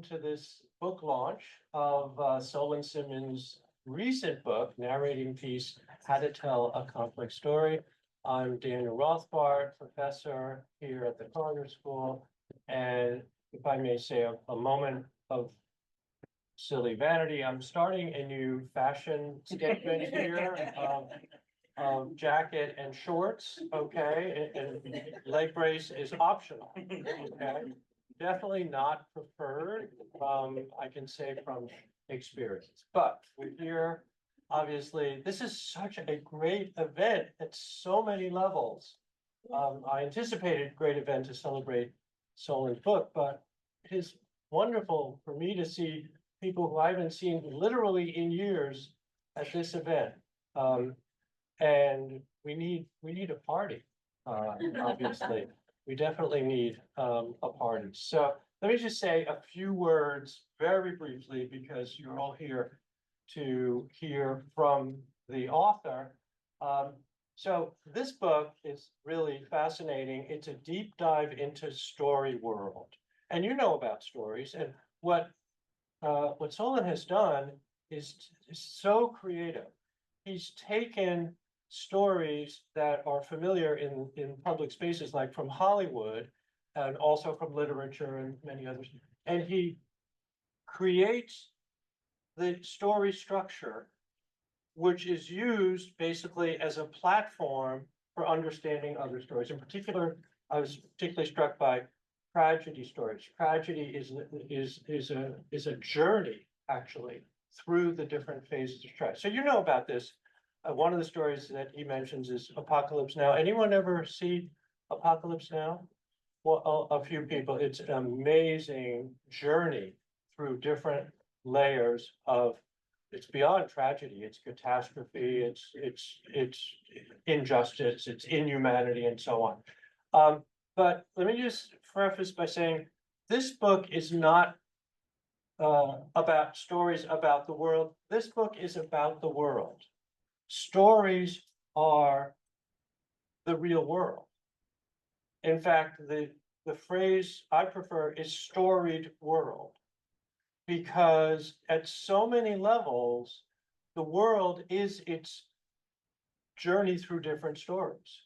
welcome to this book launch of Solon Simmons' recent book, Narrating Peace, How to Tell a Complex Story. I'm Daniel Rothbard, professor here at the Carter School, and if I may say a moment of silly vanity, I'm starting a new fashion statement here. Jacket and shorts, okay, and leg brace is optional, okay? Definitely not preferred, I can say from experience, but we're here. Obviously, this is such a great event at so many levels. I anticipated a great event to celebrate Solon's book, but it is wonderful for me to see people who I haven't seen literally in years at this event. And we need a party, obviously. We definitely need a party. So let me just say a few words very briefly, because you're all here to hear from the author. So this book is really fascinating. It's a deep dive into story world. And you know about stories, and what Solon has done is so creative. He's taken stories that are familiar in public spaces, like from Hollywood and also from literature and many others. And he creates the story structure, which is used basically as a platform for understanding other stories. In particular, I was particularly struck by tragedy stories. Tragedy is a journey, actually, through the different phases of tragedy. So you know about this. One of the stories that he mentions is Apocalypse Now. Anyone ever see Apocalypse Now? Well, a few people. It's an amazing journey through different layers of, it's beyond tragedy, it's catastrophe, it's injustice, it's inhumanity, and so on. But let me just preface by saying this book is not about stories about the world. This book is about the world. Stories are the real world. In fact, the phrase I prefer is storied world, because at so many levels, the world is its journey through different stories.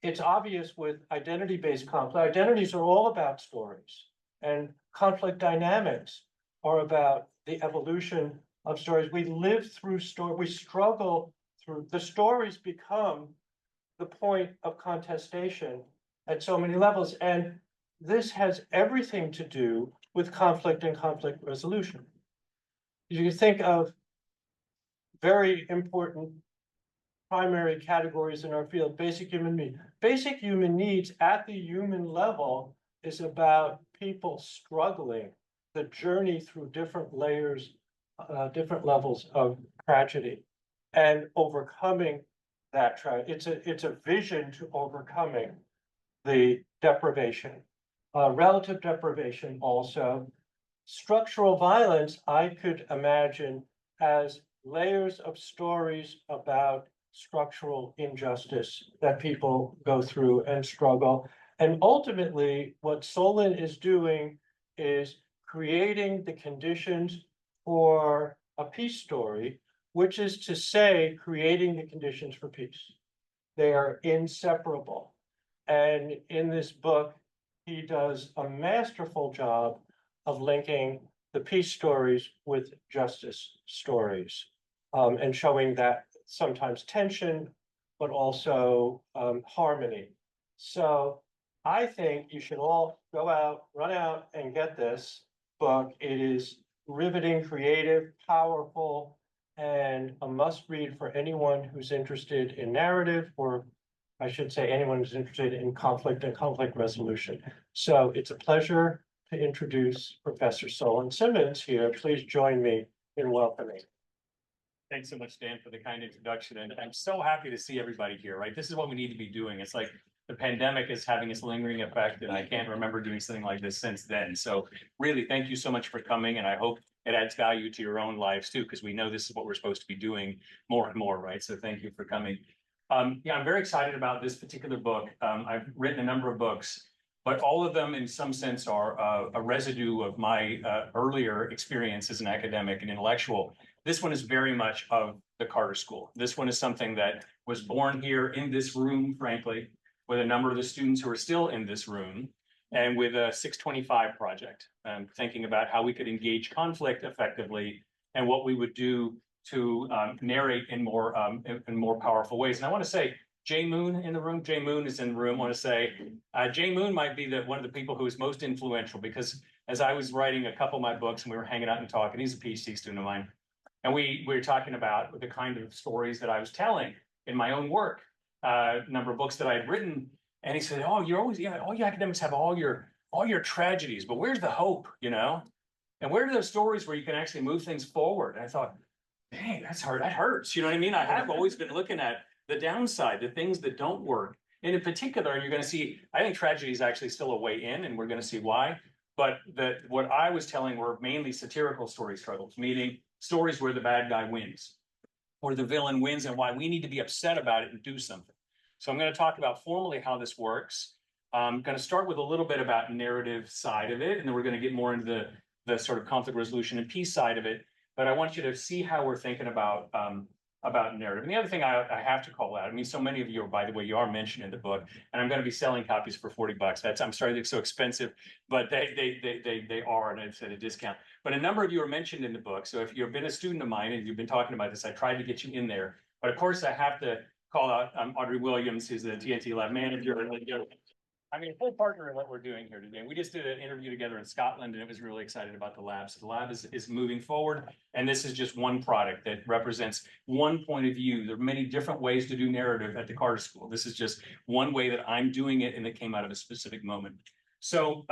It's obvious with identity-based conflict. Identities are all about stories, and conflict dynamics are about the evolution of stories. We live through story, we struggle through, the stories become the point of contestation at so many levels. And this has everything to do with conflict and conflict resolution. You think of very important primary categories in our field: basic human needs. Basic human needs at the human level is about people struggling, the journey through different layers, different levels of tragedy, and overcoming that tragedy. It's a vision to overcoming the deprivation, relative deprivation also. Structural violence, I could imagine as layers of stories about structural injustice that people go through and struggle. And ultimately, what Solon is doing is creating the conditions for a peace story, which is to say, creating the conditions for peace. They are inseparable. And in this book, he does a masterful job of linking the peace stories with justice stories, and showing that sometimes tension, but also harmony. So I think you should all go out, run out and get this book. It is riveting, creative, powerful, and a must read for anyone who's interested in narrative, or I should say anyone who's interested in conflict and conflict resolution. So it's a pleasure to introduce Professor Solon Simmons here. Please join me in welcoming. Thanks so much, Dan, for the kind introduction. And I'm so happy to see everybody here, right? This is what we need to be doing. It's like the pandemic is having its lingering effect, and I can't remember doing something like this since then. So really, thank you so much for coming. And I hope it adds value to your own lives too, because we know this is what we're supposed to be doing more and more, right? So thank you for coming. Yeah, I'm very excited about this particular book. I've written a number of books. but all of them in some sense are a residue of my earlier experience as an academic and intellectual. This one is very much of the Carter School. This one is something that was born here in this room, frankly, with a number of the students who are still in this room, and with a 625 project, thinking about how we could engage conflict effectively and what we would do to narrate in more powerful ways. And I want to say, Jay Moon in the room. Jay Moon is in the room. I want to say, Jay Moon might be one of the people who is most influential, because as I was writing a couple of my books and we were hanging out and talking, he's a PhD student of mine, and we were talking about the kind of stories that I was telling in my own work, number of books that I had written. And he said, "Oh, you're always, yeah, all you academics have all your tragedies, but where's the hope, you know? And where are those stories where you can actually move things forward?" And I thought, dang, that's hard. That hurts. You know what I mean? I have always been looking at the downside, the things that don't work. And in particular, you're going to see, I think tragedy is actually still a way in, and we're going to see why. But what I was telling were mainly satirical story struggles, meaning stories where the bad guy wins or the villain wins, and why we need to be upset about it and do something. So I'm going to talk about formally how this works. I'm going to start with a little bit about narrative side of it, and then we're going to get more into the sort of conflict resolution and peace side of it. But I want you to see how we're thinking about narrative. And the other thing I have to call out, I mean, so many of you, by the way, you are mentioned in the book, and I'm going to be selling copies for $40. I'm sorry they're so expensive, but they are, and it's at a discount. But a number of you are mentioned in the book. So if you've been a student of mine and you've been talking about this, I tried to get you in there. But of course, I have to call out Audrey Williams, who's the TNT Lab manager. I mean, a full partner in what we're doing here today. We just did an interview together in Scotland, and it was really excited about the lab. So the lab is moving forward, and this is just one product that represents one point of view. There are many different ways to do narrative at the Carter School. This is just one way that I'm doing it, and it came out of a specific moment. So,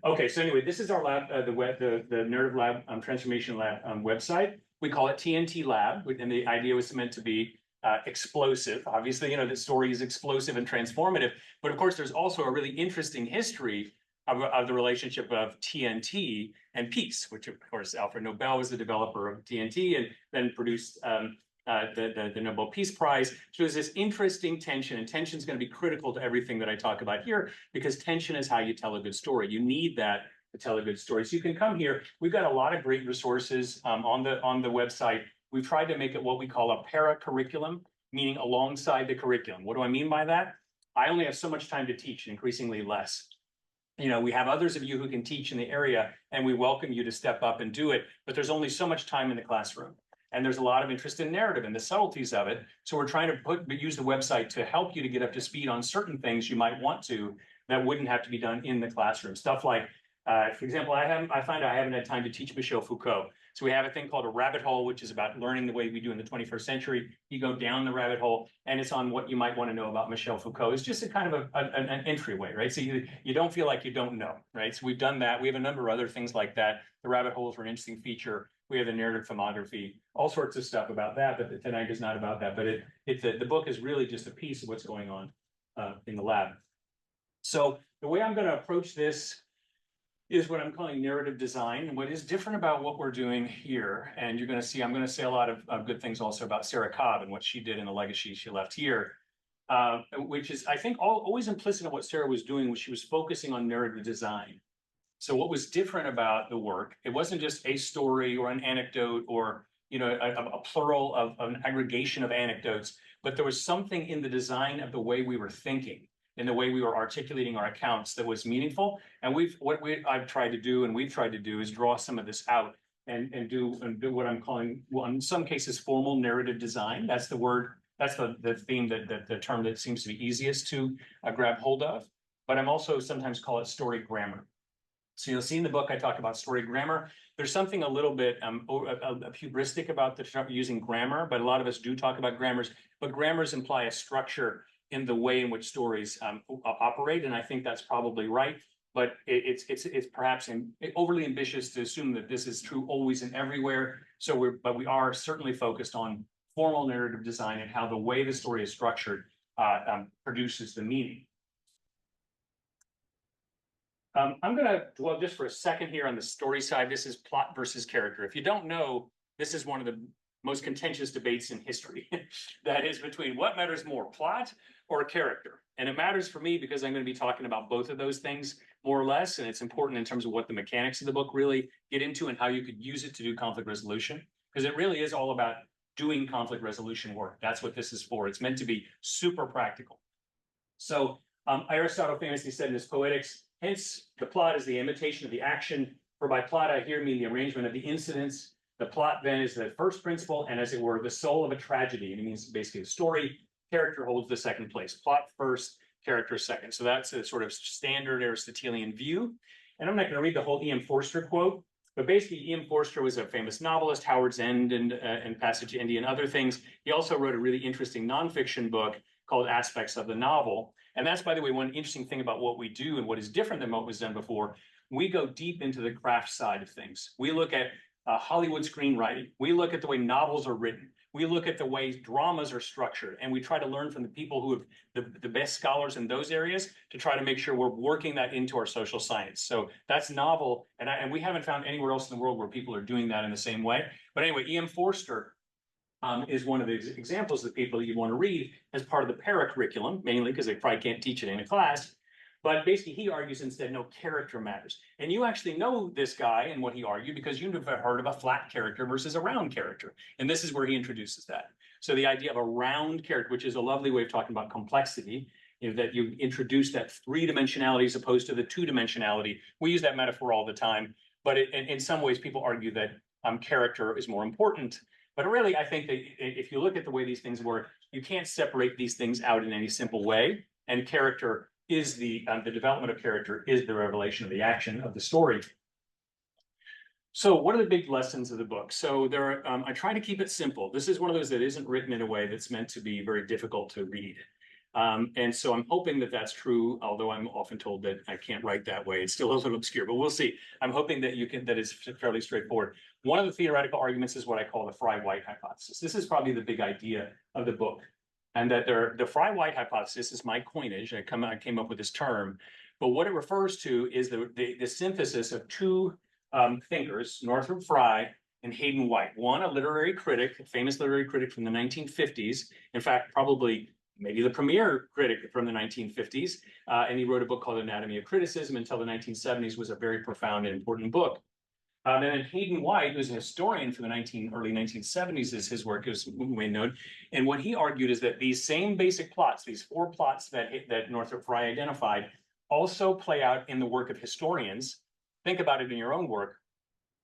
okay, so anyway, this is our lab, the Narrative Lab Transformation Lab website. We call it TNT Lab, and the idea was meant to be explosive. Obviously, you know, the story is explosive and transformative, but of course, there's also a really interesting history of the relationship of TNT and peace, which of course, Alfred Nobel was the developer of TNT and then produced the Nobel Peace Prize. So there's this interesting tension, and tension is going to be critical to everything that I talk about here, because tension is how you tell a good story. You need that to tell a good story. So you can come here. We've got a lot of great resources on the website. We've tried to make it what we call a para-curriculum, meaning alongside the curriculum. What do I mean by that? I only have so much time to teach, and increasingly less. You know, we have others of you who can teach in the area, and we welcome you to step up and do it, but there's only so much time in the classroom. And there's a lot of interest in narrative and the subtleties of it. So we're trying to use the website to help you to get up to speed on certain things you might want to that wouldn't have to be done in the classroom. Stuff like, for example, I find I haven't had time to teach Michel Foucault. So we have a thing called a rabbit hole, which is about learning the way we do in the 21st century. You go down the rabbit hole, and it's on what you might want to know about Michel Foucault. It's just a kind of an entryway, right? So you don't feel like you don't know, right? So we've done that. We have a number of other things like that. The rabbit holes were an interesting feature. We have the narrative filmography, all sorts of stuff about that, but tonight is not about that. But the book is really just a piece of what's going on in the lab. So the way I'm going to approach this is what I'm calling narrative design. And what is different about what we're doing here, and you're going to see, I'm going to say a lot of good things also about Sarah Cobb and what she did in the legacy she left here, which is, I think, always implicit in what Sarah was doing was she was focusing on narrative design. So what was different about the work, it wasn't just a story or an anecdote or, you know, a plural of an aggregation of anecdotes, but there was something in the design of the way we were thinking, in the way we were articulating our accounts that was meaningful. And I've tried to do, and we've tried to do, is draw some of this out and do what I'm calling, well, in some cases, formal narrative design. That's the word, that's the theme, the term that seems to be easiest to grab hold of. But I'm also sometimes call it story grammar. So you'll see in the book, I talk about story grammar. There's something a little bit hubristic about using grammar, but a lot of us do talk about grammars. But grammars imply a structure in the way in which stories operate, and I think that's probably right. But it's perhaps overly ambitious to assume that this is true always and everywhere. So we are certainly focused on formal narrative design and how the way the story is structured produces the meaning. I'm going to dwell just for a second here on the story side. This is plot versus character. If you don't know, this is one of the most contentious debates in history. That is between what matters more, plot or a character. And it matters for me because I'm going to be talking about both of those things more or less. And it's important in terms of what the mechanics of the book really get into and how you could use it to do conflict resolution. Because it really is all about doing conflict resolution work. That's what this is for. It's meant to be super practical. So Aristotle famously said in his Poetics, hence the plot is the imitation of the action. For by plot, I here mean the arrangement of the incidents. The plot then is the first principle and as it were, the soul of a tragedy. And it means basically the story. Character holds the second place. Plot first, character second. So that's a sort of standard Aristotelian view. And I'm not going to read the whole E.M. Forster quote, but basically E.M. Forster was a famous novelist, Howard's End and Passage to India and other things. He also wrote a really interesting nonfiction book called Aspects of the Novel. And that's, by the way, one interesting thing about what we do and what is different than what was done before. We go deep into the craft side of things. We look at Hollywood screenwriting. We look at the way novels are written. We look at the way dramas are structured, and we try to learn from the people who have the best scholars in those areas to try to make sure we're working that into our social science. So that's novel, and we haven't found anywhere else in the world where people are doing that in the same way. But anyway, E.M. Forster is one of the examples of people that you want to read as part of the para curriculum, mainly because they probably can't teach it in a class. But basically, he argues instead, no, character matters. And you actually know this guy and what he argued because you've heard of a flat character versus a round character. And this is where he introduces that. So the idea of a round character, which is a lovely way of talking about complexity, you know, that you introduce that three-dimensionality as opposed to the two-dimensionality. We use that metaphor all the time. But in some ways, people argue that character is more important. But really, I think that if you look at the way these things work, you can't separate these things out in any simple way. And character is the development of character is the revelation of the action of the story. So what are the big lessons of the book? So there are, I try to keep it simple. This is one of those that isn't written in a way that's meant to be very difficult to read. And so I'm hoping that that's true, although I'm often told that I can't write that way. It's still a little obscure, but we'll see. I'm hoping that that is fairly straightforward. One of the theoretical arguments is what I call the Fry-White hypothesis. This is probably the big idea of the book. And that the Fry-White hypothesis is my coinage. I came up with this term, but what it refers to is the synthesis of two thinkers, Northrop Frye and Hayden White. One, a literary critic, a famous literary critic from the 1950s. In fact, probably maybe the premier critic from the 1950s. And he wrote a book called Anatomy of Criticism until the 1970s, was a very profound and important book. And then Hayden White, who's a historian for the early 1970s, is his work, as we may know. And what he argued is that these same basic plots, these four plots that Northrop Frye identified, also play out in the work of historians. Think about it in your own work.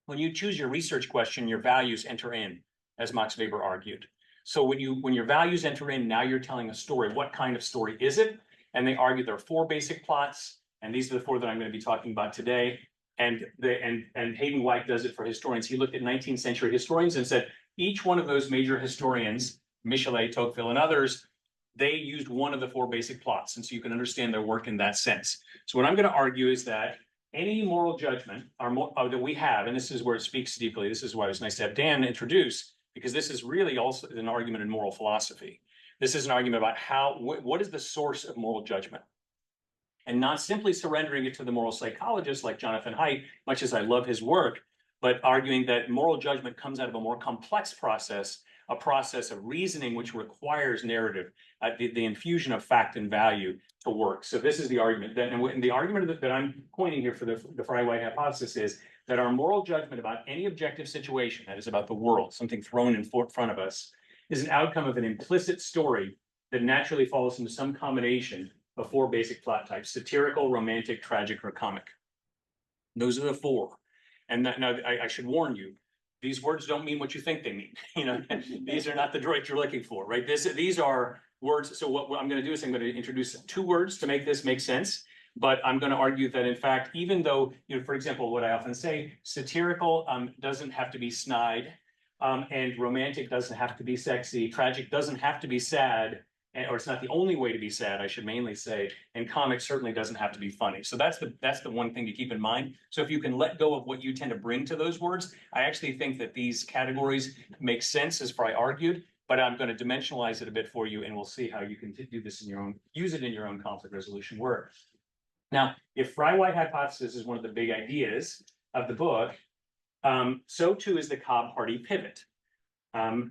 When you choose your research question, your values enter in, as Max Weber argued. So when your values enter in, now you're telling a story. What kind of story is it? And they argue there are four basic plots, and these are the four that I'm going to be talking about today. And Hayden White does it for historians. He looked at 19th century historians and said, each one of those major historians, Michelet, Tocqueville, and others, they used one of the four basic plots. And so you can understand their work in that sense. So what I'm going to argue is that any moral judgment that we have, and this is where it speaks deeply, this is why it's nice to have Dan introduce, because this is really also an argument in moral philosophy. This is an argument about what is the source of moral judgment? And not simply surrendering it to the moral psychologist like Jonathan Haidt, much as I love his work, but arguing that moral judgment comes out of a more complex process, a process of reasoning which requires narrative, the infusion of fact and value to work. So this is the argument. And the argument that I'm pointing here for the Fry-White hypothesis is that our moral judgment about any objective situation, that is about the world, something thrown in front of us, is an outcome of an implicit story that naturally falls into some combination of four basic plot types: satirical, romantic, tragic, or comic. Those are the four. And now I should warn you, these words don't mean what you think they mean. You know, these are not the droid you're looking for, right? These are words. So what I'm going to do is I'm going to introduce two words to make this make sense. But I'm going to argue that, in fact, even though, you know, for example, what I often say, satirical doesn't have to be snide, and romantic doesn't have to be sexy, tragic doesn't have to be sad, or it's not the only way to be sad, I should mainly say, and comic certainly doesn't have to be funny. So that's the one thing to keep in mind. So if you can let go of what you tend to bring to those words, I actually think that these categories make sense, as Fry argued, but I'm going to dimensionalize it a bit for you, and we'll see how you can do this in your own, use it in your own conflict resolution work. Now, if Fry-White hypothesis is one of the big ideas of the book, so too is the Cobb-Hardy pivot.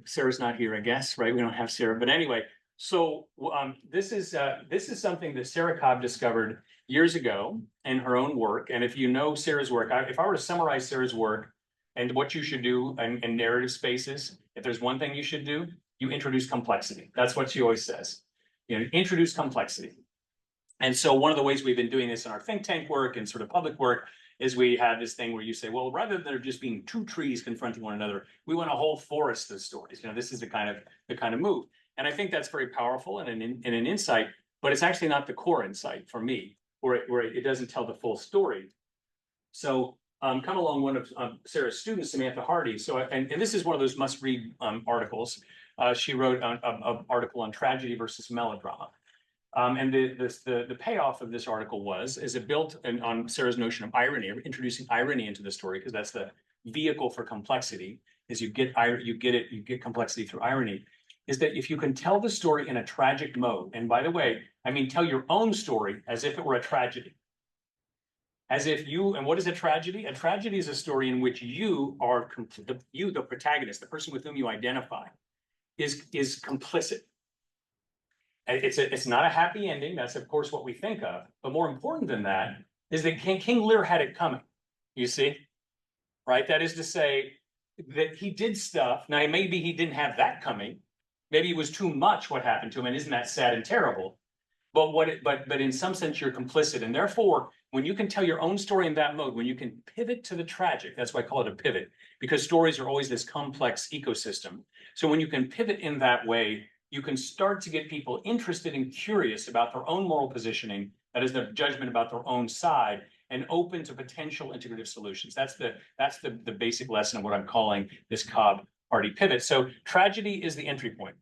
Sarah's not here, I guess, right? We don't have Sarah, but anyway, So this is something that Sarah Cobb discovered years ago in her own work. And if you know Sarah's work, if I were to summarize Sarah's work and what you should do in narrative spaces, if there's one thing you should do, you introduce complexity. That's what she always says. You know, introduce complexity. And so one of the ways we've been doing this in our think tank work and sort of public work is we have this thing where you say, well, rather than there just being two trees confronting one another, we want a whole forest of stories. You know, this is the kind of move. And I think that's very powerful and an insight, but it's actually not the core insight for me, where it doesn't tell the full story. So come along one of Sarah's students, Samantha Hardy. So and this is one of those must-read articles. She wrote an article on tragedy versus melodrama. And the payoff of this article is it built on Sarah's notion of irony, introducing irony into the story, because that's the vehicle for complexity. Is you get complexity through irony. Is that if you can tell the story in a tragic mode, and by the way, I mean tell your own story as if it were a tragedy. As if you, and what is a tragedy? A tragedy is a story in which you are the protagonist, the person with whom you identify, is complicit. It's not a happy ending. That's of course what we think of. But more important than that is that King Lear had it coming. You see, right? That is to say that he did stuff. Now maybe he didn't have that coming. Maybe it was too much what happened to him, and isn't that sad and terrible? But in some sense you're complicit, and therefore when you can tell your own story in that mode, when you can pivot to the tragic, that's why I call it a pivot, because stories are always this complex ecosystem. So when you can pivot in that way, you can start to get people interested and curious about their own moral positioning, that is, their judgment about their own side, and open to potential integrative solutions. That's the basic lesson of what I'm calling this Cobb-Hardy pivot. So tragedy is the entry point.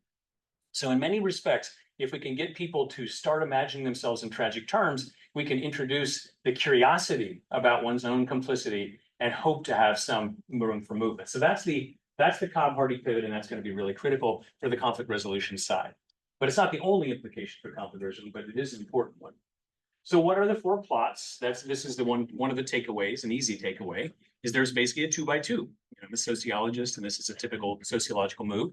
So in many respects, if we can get people to start imagining themselves in tragic terms, we can introduce the curiosity about one's own complicity and hope to have some room for movement. So that's the Cobb-Hardy pivot, and that's going to be really critical for the conflict resolution side. But it's not the only implication for conflict resolution, but it is an important one. So what are the four plots? This is the one of the takeaways, an easy takeaway, is there's basically a 2x2. You know, I'm a sociologist, and this is a typical sociological move,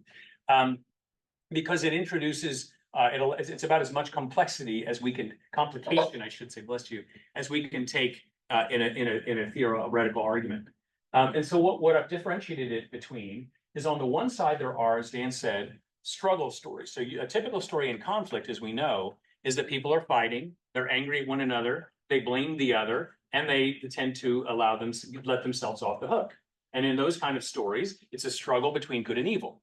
because it introduces, it's about as much complexity as we can, complication, I should say, bless you, as we can take in a theoretical argument. And so what I've differentiated it between is, on the one side, there are, as Dan said, struggle stories. So a typical story in conflict, as we know, is that people are fighting, they're angry at one another, they blame the other, and they tend to let themselves off the hook. And in those kind of stories, it's a struggle between good and evil,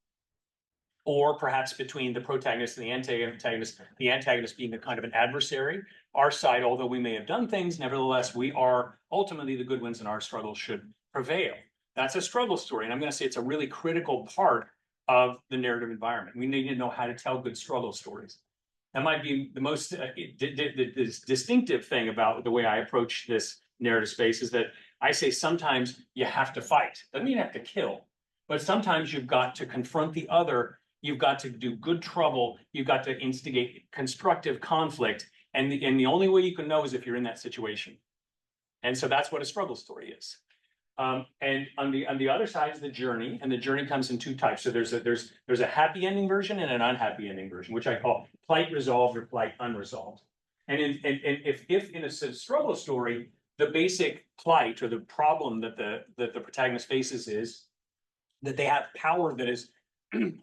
or perhaps between the protagonist and the antagonist being a kind of an adversary. Our side, although we may have done things, nevertheless, we are ultimately the good ones, and our struggle should prevail. That's a struggle story. And I'm going to say it's a really critical part of the narrative environment. We need to know how to tell good struggle stories. That might be the most distinctive thing about the way I approach this narrative space, is that I say sometimes you have to fight. Doesn't mean you have to kill, but sometimes you've got to confront the other. You've got to do good trouble. You've got to instigate constructive conflict. And the only way you can know is if you're in that situation. And so that's what a struggle story is. And on the other side is the journey, and the journey comes in two types. So there's a happy ending version and an unhappy ending version, which I call plight resolved or plight unresolved. And if in a struggle story, the basic plight or the problem that the protagonist faces is that they have power that is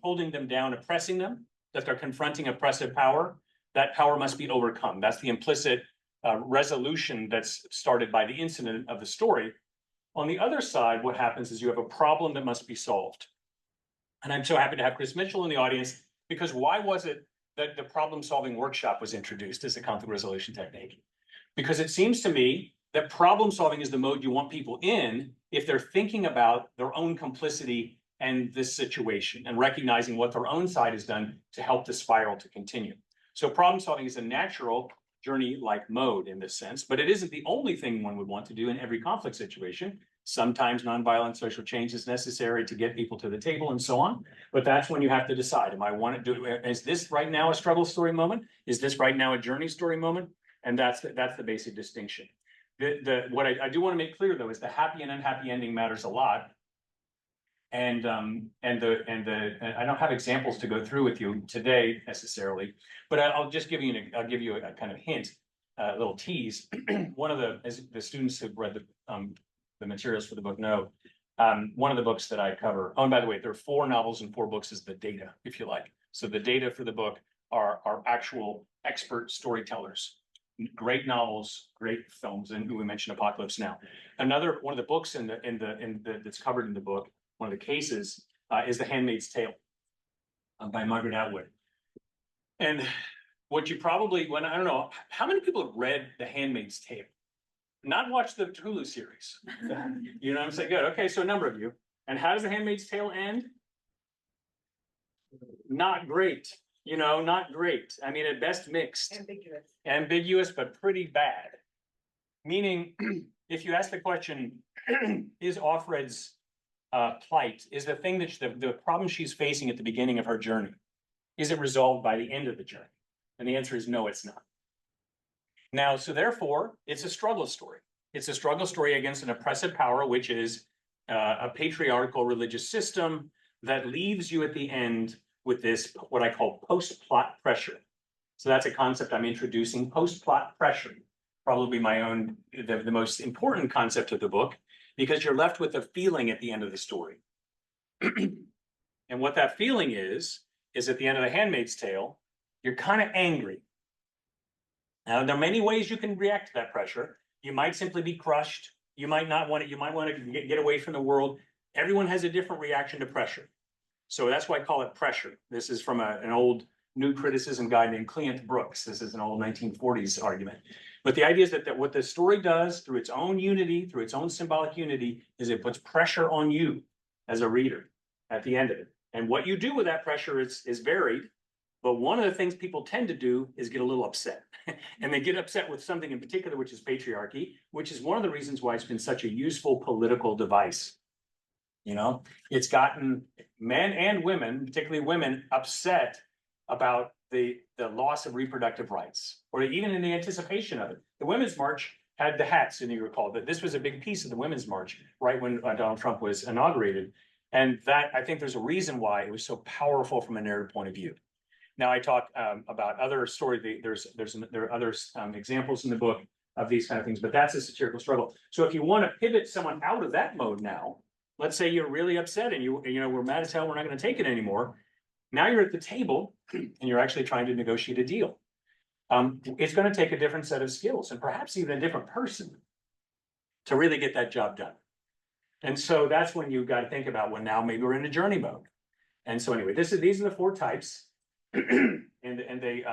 holding them down, oppressing them, that they're confronting oppressive power. That power must be overcome. That's the implicit resolution that's started by the incident of the story. On the other side, what happens is you have a problem that must be solved. And I'm so happy to have Chris Mitchell in the audience, because why was it that the problem-solving workshop was introduced as a conflict resolution technique? Because it seems to me that problem-solving is the mode you want people in if they're thinking about their own complicity and this situation, and recognizing what their own side has done to help the spiral to continue. So problem-solving is a natural journey-like mode in this sense, but it isn't the only thing one would want to do in every conflict situation. Sometimes nonviolent social change is necessary to get people to the table and so on, but that's when you have to decide, is this right now a struggle story moment? Is this right now a journey story moment? And that's the basic distinction. What I do want to make clear, though, is the happy and unhappy ending matters a lot. And I don't have examples to go through with you today necessarily, but I'll just give you I'll give you a kind of hint, a little tease. One of as the students who've read the materials for the book know, one of the books that I cover. Oh, and by the way, there are 4 novels and 4 books as the data, if you like. So the data for the book are actual expert storytellers. Great novels, great films, and we mentioned Apocalypse Now. Another one of the books that's covered in the book, one of the cases, is The Handmaid's Tale by Margaret Atwood. And what you probably, I don't know, how many people have read The Handmaid's Tale? Not watched the Hulu series. You know what I'm saying? Good. Okay, so a number of you. And how does The Handmaid's Tale end? Not great. You know, not great. I mean, at best mixed. Ambiguous, but pretty bad. Meaning, if you ask the question, is Offred's plight, is the thing that the problem she's facing at the beginning of her journey, is it resolved by the end of the journey? And the answer is no, it's not. Now, so therefore, it's a struggle story. It's a struggle story against an oppressive power, which is a patriarchal religious system that leaves you at the end with this, what I call post-plot pressure. So that's a concept I'm introducing, post-plot pressure, probably my own, the most important concept of the book, because you're left with a feeling at the end of the story. And what that feeling is at the end of The Handmaid's Tale, you're kind of angry. Now, there are many ways you can react to that pressure. You might simply be crushed. You might not want it. You might want to get away from the world. Everyone has a different reaction to pressure. So that's why I call it pressure. This is from an old new criticism guy named Cleant Brooks. This is an old 1940s argument. But the idea is that what the story does through its own unity, through its own symbolic unity, is it puts pressure on you as a reader at the end of it. And what you do with that pressure is varied. But one of the things people tend to do is get a little upset. And they get upset with something in particular, which is patriarchy, which is one of the reasons why it's been such a useful political device. You know, it's gotten men and women, particularly women, upset about the loss of reproductive rights, or even in the anticipation of it. The Women's March had the hats, and you recall that this was a big piece of the Women's March, right when Donald Trump was inaugurated. And that, I think there's a reason why it was so powerful from a narrative point of view. Now I talk about other story. There are other examples in the book of these kind of things, but that's a satirical struggle. So if you want to pivot someone out of that mode now, let's say you're really upset and you know we're mad as hell, we're not going to take it anymore. Now you're at the table and you're actually trying to negotiate a deal. It's going to take a different set of skills and perhaps even a different person to really get that job done. And so that's when you've got to think about, well, now maybe we're in a journey mode. And so anyway, these are the 4 types. and I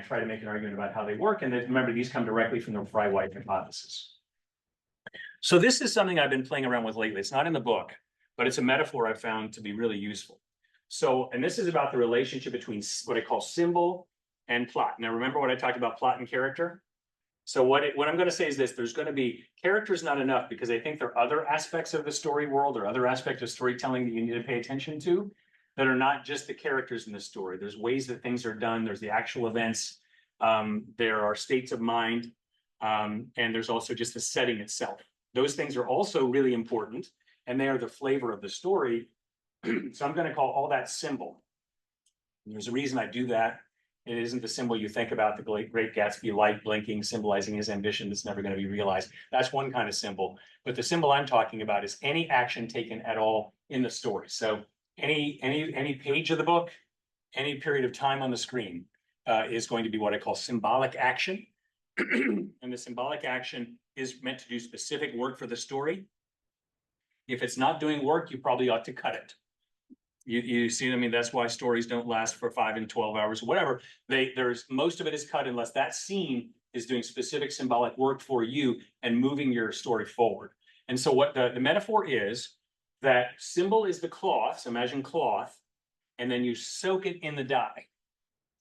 try to make an argument about how they work. And remember, these come directly from the Fry-White hypothesis. So this is something I've been playing around with lately. It's not in the book, but it's a metaphor I've found to be really useful. So, and this is about the relationship between what I call symbol and plot. Now, remember what I talked about plot and character? So what I'm going to say is this: there's going to be characters not enough, because I think there are other aspects of the story world or other aspects of storytelling that you need to pay attention to that are not just the characters in the story. There's ways that things are done. There's the actual events. There are states of mind. And there's also just the setting itself. Those things are also really important, and they are the flavor of the story. So I'm going to call all that symbol. And there's a reason I do that. It isn't the symbol you think about, the Great Gatsby light blinking, symbolizing his ambition that's never going to be realized. That's one kind of symbol. But the symbol I'm talking about is any action taken at all in the story. So any page of the book, any period of time on the screen is going to be what I call symbolic action. And the symbolic action is meant to do specific work for the story. If it's not doing work, you probably ought to cut it. You see, I mean, that's why stories don't last for 5 and 12 hours, whatever. There's most of it is cut unless that scene is doing specific symbolic work for you and moving your story forward. And so what the metaphor is, that symbol is the cloth, so imagine cloth, and then you soak it in the dye.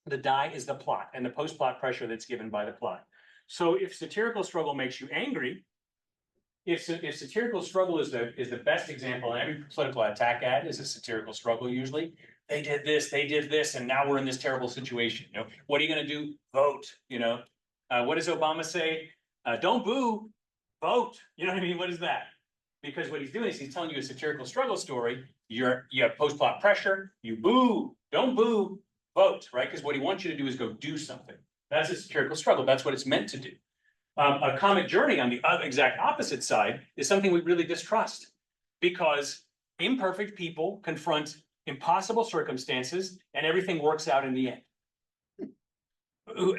The dye is the plot and the post-plot pressure that's given by the plot. So if satirical struggle makes you angry, if satirical struggle is the best example, and every political attack ad is a satirical struggle usually. They did this, and now we're in this terrible situation. You know, what are you going to do? Vote. You know, what does Obama say? Don't boo, vote. You know what I mean? What is that? Because what he's doing is he's telling you a satirical struggle story. You have post-plot pressure, you boo, don't boo, vote, right? Because what he wants you to do is go do something. That's a satirical struggle. That's what it's meant to do. A comic journey on the exact opposite side is something we really distrust, because imperfect people confront impossible circumstances and everything works out in the end.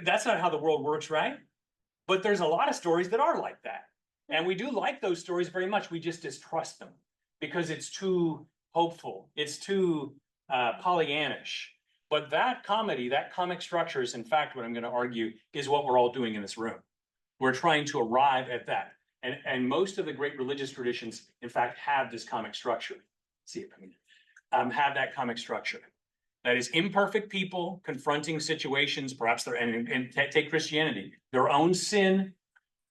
That's not how the world works, right? But there's a lot of stories that are like that. And we do like those stories very much. We just distrust them because it's too hopeful. It's too Pollyannish. But that comedy, that comic structure is, in fact, what I'm going to argue is what we're all doing in this room. We're trying to arrive at that. And most of the great religious traditions, in fact, have this comic structure. See if I can have that comic structure. That is imperfect people confronting situations, perhaps they're, and take Christianity, their own sin,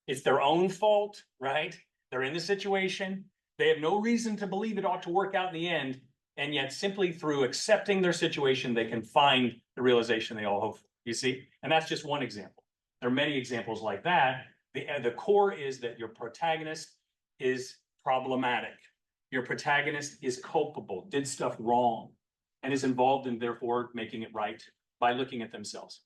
it's their own fault, right? They're in the situation. They have no reason to believe it ought to work out in the end. And yet simply through accepting their situation, they can find the realization they all hope for, you see? And that's just one example. There are many examples like that. The core is that your protagonist is problematic. Your protagonist is culpable, did stuff wrong, and is involved in therefore making it right by looking at themselves.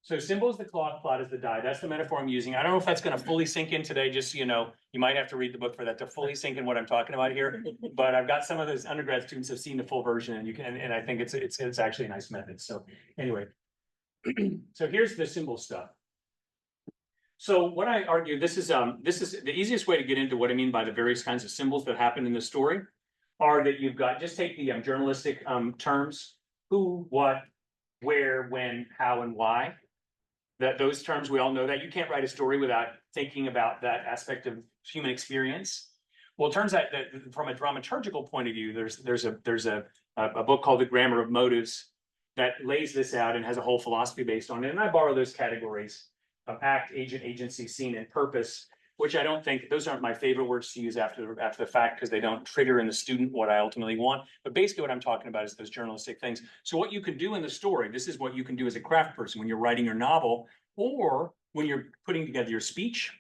So symbol is the cloth, plot is the die. That's the metaphor I'm using. I don't know if that's going to fully sink in today, just so you know. You might have to read the book for that to fully sink in what I'm talking about here. But I've got some of those undergrad students have seen the full version, and you can, and I think it's actually a nice method. So anyway, so here's the symbol stuff. So what I argue, this is the easiest way to get into what I mean by the various kinds of symbols that happen in the story, are that you've got, just take the journalistic terms, who, what, where, when, how, and why. That those terms, we all know that. You can't write a story without thinking about that aspect of human experience. Well, it turns out that from a dramaturgical point of view, there's a book called The Grammar of Motives that lays this out and has a whole philosophy based on it. And I borrow those categories of act, agent, agency, scene, and purpose, which I don't think, those aren't my favorite words to use after the fact, because they don't trigger in the student what I ultimately want. But basically what I'm talking about is those journalistic things. So what you can do in the story, this is what you can do as a craft person when you're writing your novel, or when you're putting together your speech,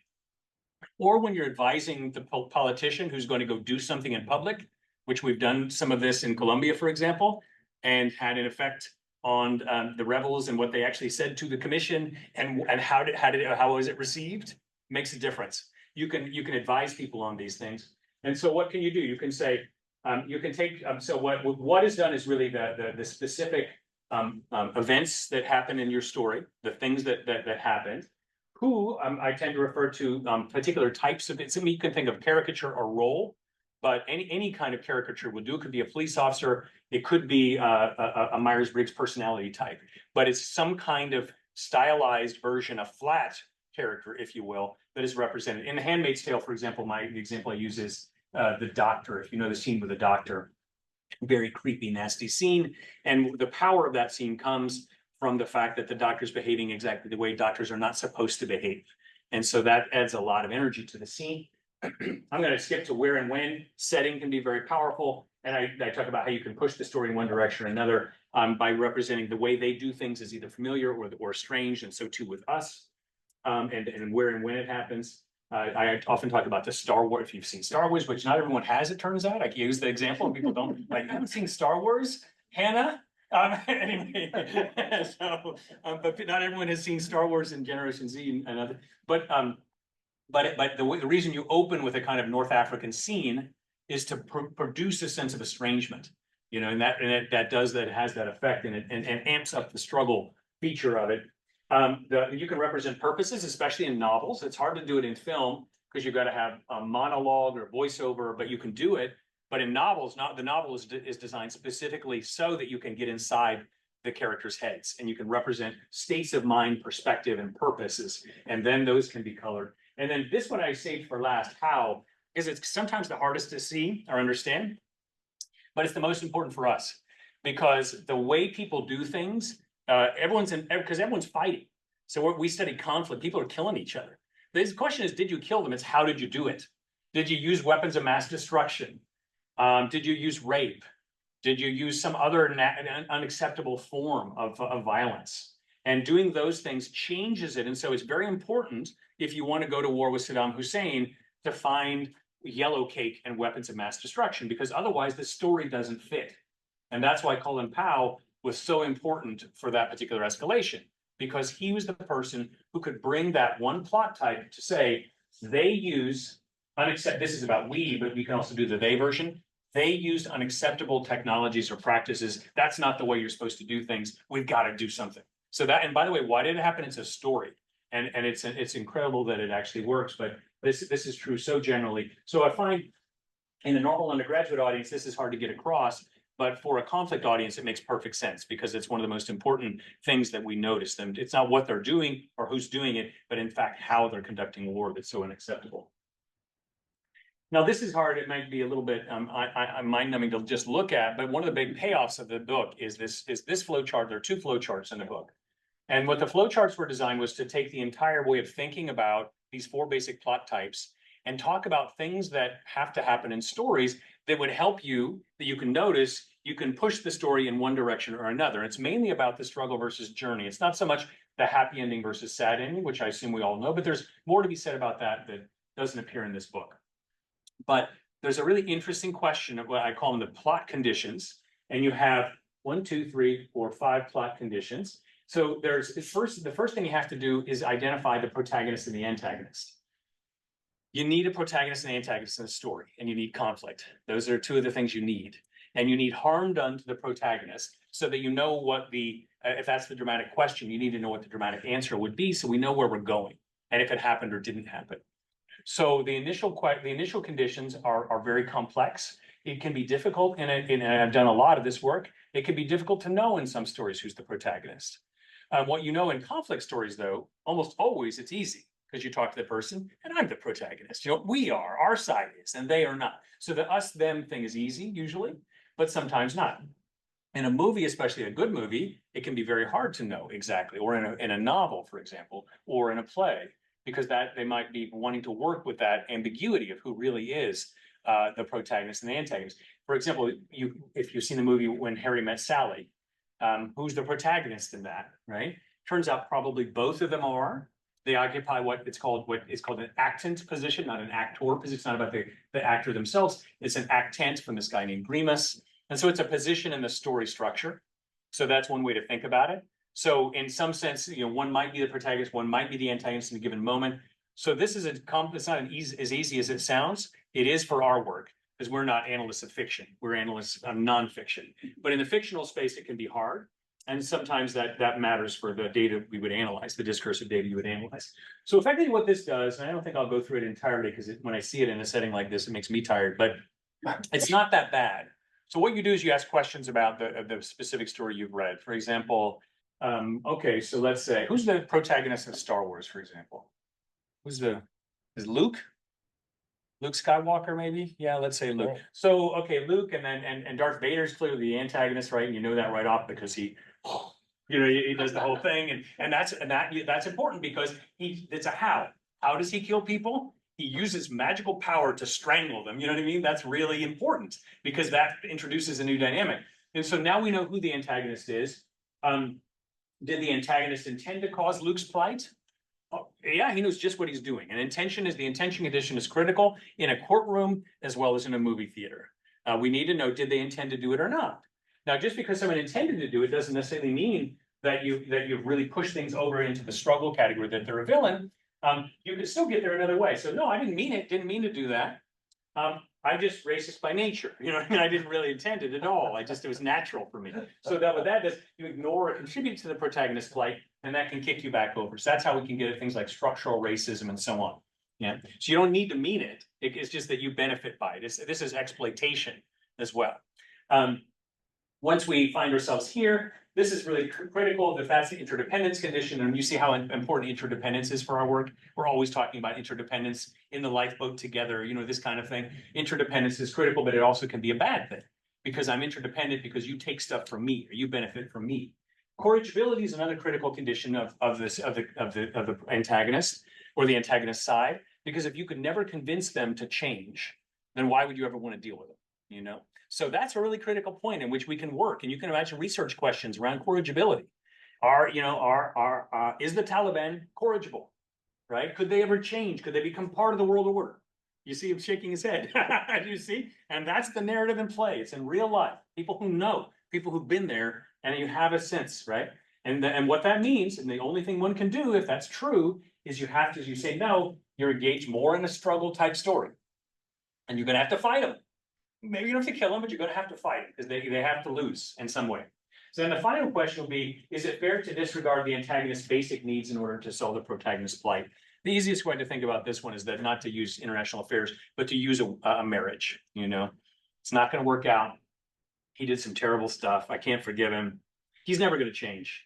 or when you're advising the politician who's going to go do something in public, which we've done some of this in Colombia, for example, and had an effect on the rebels and what they actually said to the commission, and how was it received? Makes a difference. You can advise people on these things. And so what can you do? You can say, you can take, so what is done is really the specific events that happen in your story, the things that happened. Who I tend to refer to particular types of it. So you can think of caricature or role, but any kind of caricature will do. It could be a police officer. It could be a Myers-Briggs personality type, but it's some kind of stylized version, a flat character, if you will, that is represented. In The Handmaid's Tale, for example, the example I use is the doctor. If you know the scene with the doctor, very creepy, nasty scene. And the power of that scene comes from the fact that the doctor's behaving exactly the way doctors are not supposed to behave. And so that adds a lot of energy to the scene. I'm going to skip to where and when. Setting can be very powerful. And I talk about how you can push the story in one direction or another by representing the way they do things as either familiar or strange, and so too with us. And where and when it happens. I often talk about the Star Wars, if you've seen Star Wars, which not everyone has, it turns out. I can use the example and people don't, like, you haven't seen Star Wars, Hannah? Anyway, so, but not everyone has seen Star Wars and Generation Z and other, but the reason you open with a kind of North African scene is to produce a sense of estrangement, you know, and that has that effect, and amps up the struggle feature of it. You can represent purposes, especially in novels. It's hard to do it in film because you've got to have a monologue or voiceover, but you can do it. But in novels, the novel is designed specifically so that you can get inside the characters' heads and you can represent states of mind, perspective, and purposes, and then those can be colored. And then this one I saved for last, how, because it's sometimes the hardest to see or understand, but it's the most important for us because the way people do things, because everyone's fighting. So we study conflict. People are killing each other. The question is, did you kill them? It's how did you do it? Did you use weapons of mass destruction? Did you use rape? Did you use some other unacceptable form of violence? And doing those things changes it. And so it's very important, if you want to go to war with Saddam Hussein, to find yellow cake and weapons of mass destruction, because otherwise the story doesn't fit. And that's why Colin Powell was so important for that particular escalation, because he was the person who could bring that one plot type to say, they use unacceptable, this is about we, but we can also do the they version. They used unacceptable technologies or practices. That's not the way you're supposed to do things. We've got to do something. So that, and by the way, why did it happen? It's a story. And it's incredible that it actually works, but this is true so generally. So I find in a normal undergraduate audience, this is hard to get across, but for a conflict audience, it makes perfect sense because it's one of the most important things that we notice them. It's not what they're doing or who's doing it, but in fact, how they're conducting a war that's so unacceptable. Now, this is hard. It might be a little bit mind-numbing to just look at, but one of the big payoffs of the book is this flow chart. There are 2 flow charts in the book. And what the flow charts were designed was to take the entire way of thinking about these 4 basic plot types and talk about things that have to happen in stories that would help you, that you can notice, you can push the story in one direction or another. It's mainly about the struggle versus journey. It's not so much the happy ending versus sad ending, which I assume we all know, but there's more to be said about that that doesn't appear in this book. But there's a really interesting question of what I call them the plot conditions. And you have 1, 2, 3, 4, 5 plot conditions. So there's the first thing you have to do is identify the protagonist and the antagonist. You need a protagonist and antagonist in a story, and you need conflict. Those are 2 of the things you need. And you need harm done to the protagonist so that you know what if that's the dramatic question, you need to know what the dramatic answer would be so we know where we're going and if it happened or didn't happen. So the initial conditions are very complex. It can be difficult, and I've done a lot of this work. It can be difficult to know in some stories who's the protagonist. What you know in conflict stories, though, almost always it's easy because you talk to the person and I'm the protagonist. You know, we are, our side is, and they are not. So the us-them thing is easy usually, but sometimes not. In a movie, especially a good movie, it can be very hard to know exactly, or in a novel, for example, or in a play, because that they might be wanting to work with that ambiguity of who really is the protagonist and the antagonist. For example, if you've seen the movie When Harry Met Sally, who's the protagonist in that, right? Turns out probably both of them are. They occupy what is called an actant position, not an actor position. It's not about the actor themselves. It's an actant from this guy named Remus. And so it's a position in the story structure. So that's one way to think about it. So in some sense, one might be the protagonist, one might be the antagonist in a given moment. So this is it's not as easy as it sounds. It is for our work, because we're not analysts of fiction. We're analysts of nonfiction. But in the fictional space, it can be hard. And sometimes that matters for the data we would analyze, the discursive data you would analyze. So effectively what this does, and I don't think I'll go through it entirely because when I see it in a setting like this, it makes me tired, but it's not that bad. So what you do is you ask questions about the specific story you've read. For example, okay, so let's say, who's the protagonist of Star Wars, for example? Is Luke? Luke Skywalker, maybe? Yeah, let's say Luke. So, okay, Luke, and then and Darth Vader's clearly the antagonist, right? And you know that right off because he does the whole thing, and that's important because it's a how. How does he kill people? He uses magical power to strangle them. You know what I mean? That's really important because that introduces a new dynamic. And so now we know who the antagonist is. Did the antagonist intend to cause Luke's plight? Oh, yeah, he knows just what he's doing. And the intention condition is critical in a courtroom as well as in a movie theater. We need to know, did they intend to do it or not? Now, just because someone intended to do it doesn't necessarily mean that you've really pushed things over into the struggle category, that they're a villain. You can still get there another way. So no, I didn't mean it. Didn't mean to do that. I'm just racist by nature. You know what I mean? I didn't really intend it at all. It was natural for me. So what that does, you ignore or contribute to the protagonist's plight, and that can kick you back over. So that's how we can get at things like structural racism and so on. Yeah. So you don't need to mean it. It's just that you benefit by it. This is exploitation as well. Once we find ourselves here, this is really critical. If that's the interdependence condition, and you see how important interdependence is for our work. We're always talking about interdependence in the lifeboat together, this kind of thing. Interdependence is critical, but it also can be a bad thing because I'm interdependent because you take stuff from me or you benefit from me. Corrigibility is another critical condition of the antagonist or the antagonist side, because if you could never convince them to change, then why would you ever want to deal with them? So that's a really critical point in which we can work. And you can imagine research questions around corrigibility. Is the Taliban corrigible, right? Could they ever change? Could they become part of the world order? You see him shaking his head. You see? And that's the narrative in play. It's in real life. People who know, people who've been there, and you have a sense, right? And what that means, and the only thing one can do if that's true, is you have to, as you say, no, you're engaged more in a struggle type story. And you're gonna have to fight them. Maybe you don't have to kill them, but you're gonna have to fight them because they have to lose in some way. So then the final question will be, is it fair to disregard the antagonist's basic needs in order to solve the protagonist's plight? The easiest way to think about this one is that not to use international affairs, but to use a marriage, you know? It's not gonna work out. He did some terrible stuff. I can't forgive him. He's never gonna change.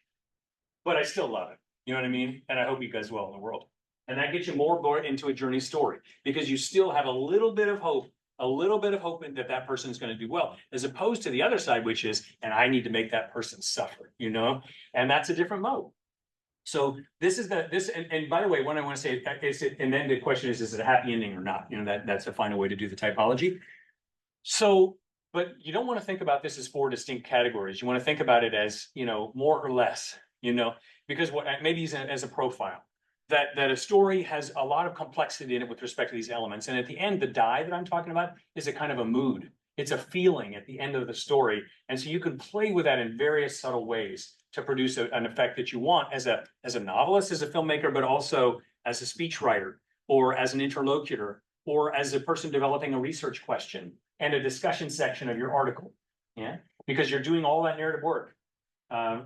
But I still love him. You know what I mean? And I hope he does well in the world. And that gets you more into a journey story because you still have a little bit of hope that that person is going to do well, as opposed to the other side, which is, and I need to make that person suffer, you know? And that's a different mode. So this is and by the way, what I want to say is and then the question is it a happy ending or not? You know, that's the final way to do the typology. So, but you don't want to think about this as 4 distinct categories. You want to think about it as, you know, more or less, you know, because what maybe as a profile. That a story has a lot of complexity in it with respect to these elements. And at the end, the die that I'm talking about is a kind of a mood. It's a feeling at the end of the story. And so you can play with that in various subtle ways to produce an effect that you want as a novelist, as a filmmaker, but also as a speechwriter or as an interlocutor or as a person developing a research question and a discussion section of your article. Yeah, because you're doing all that narrative work.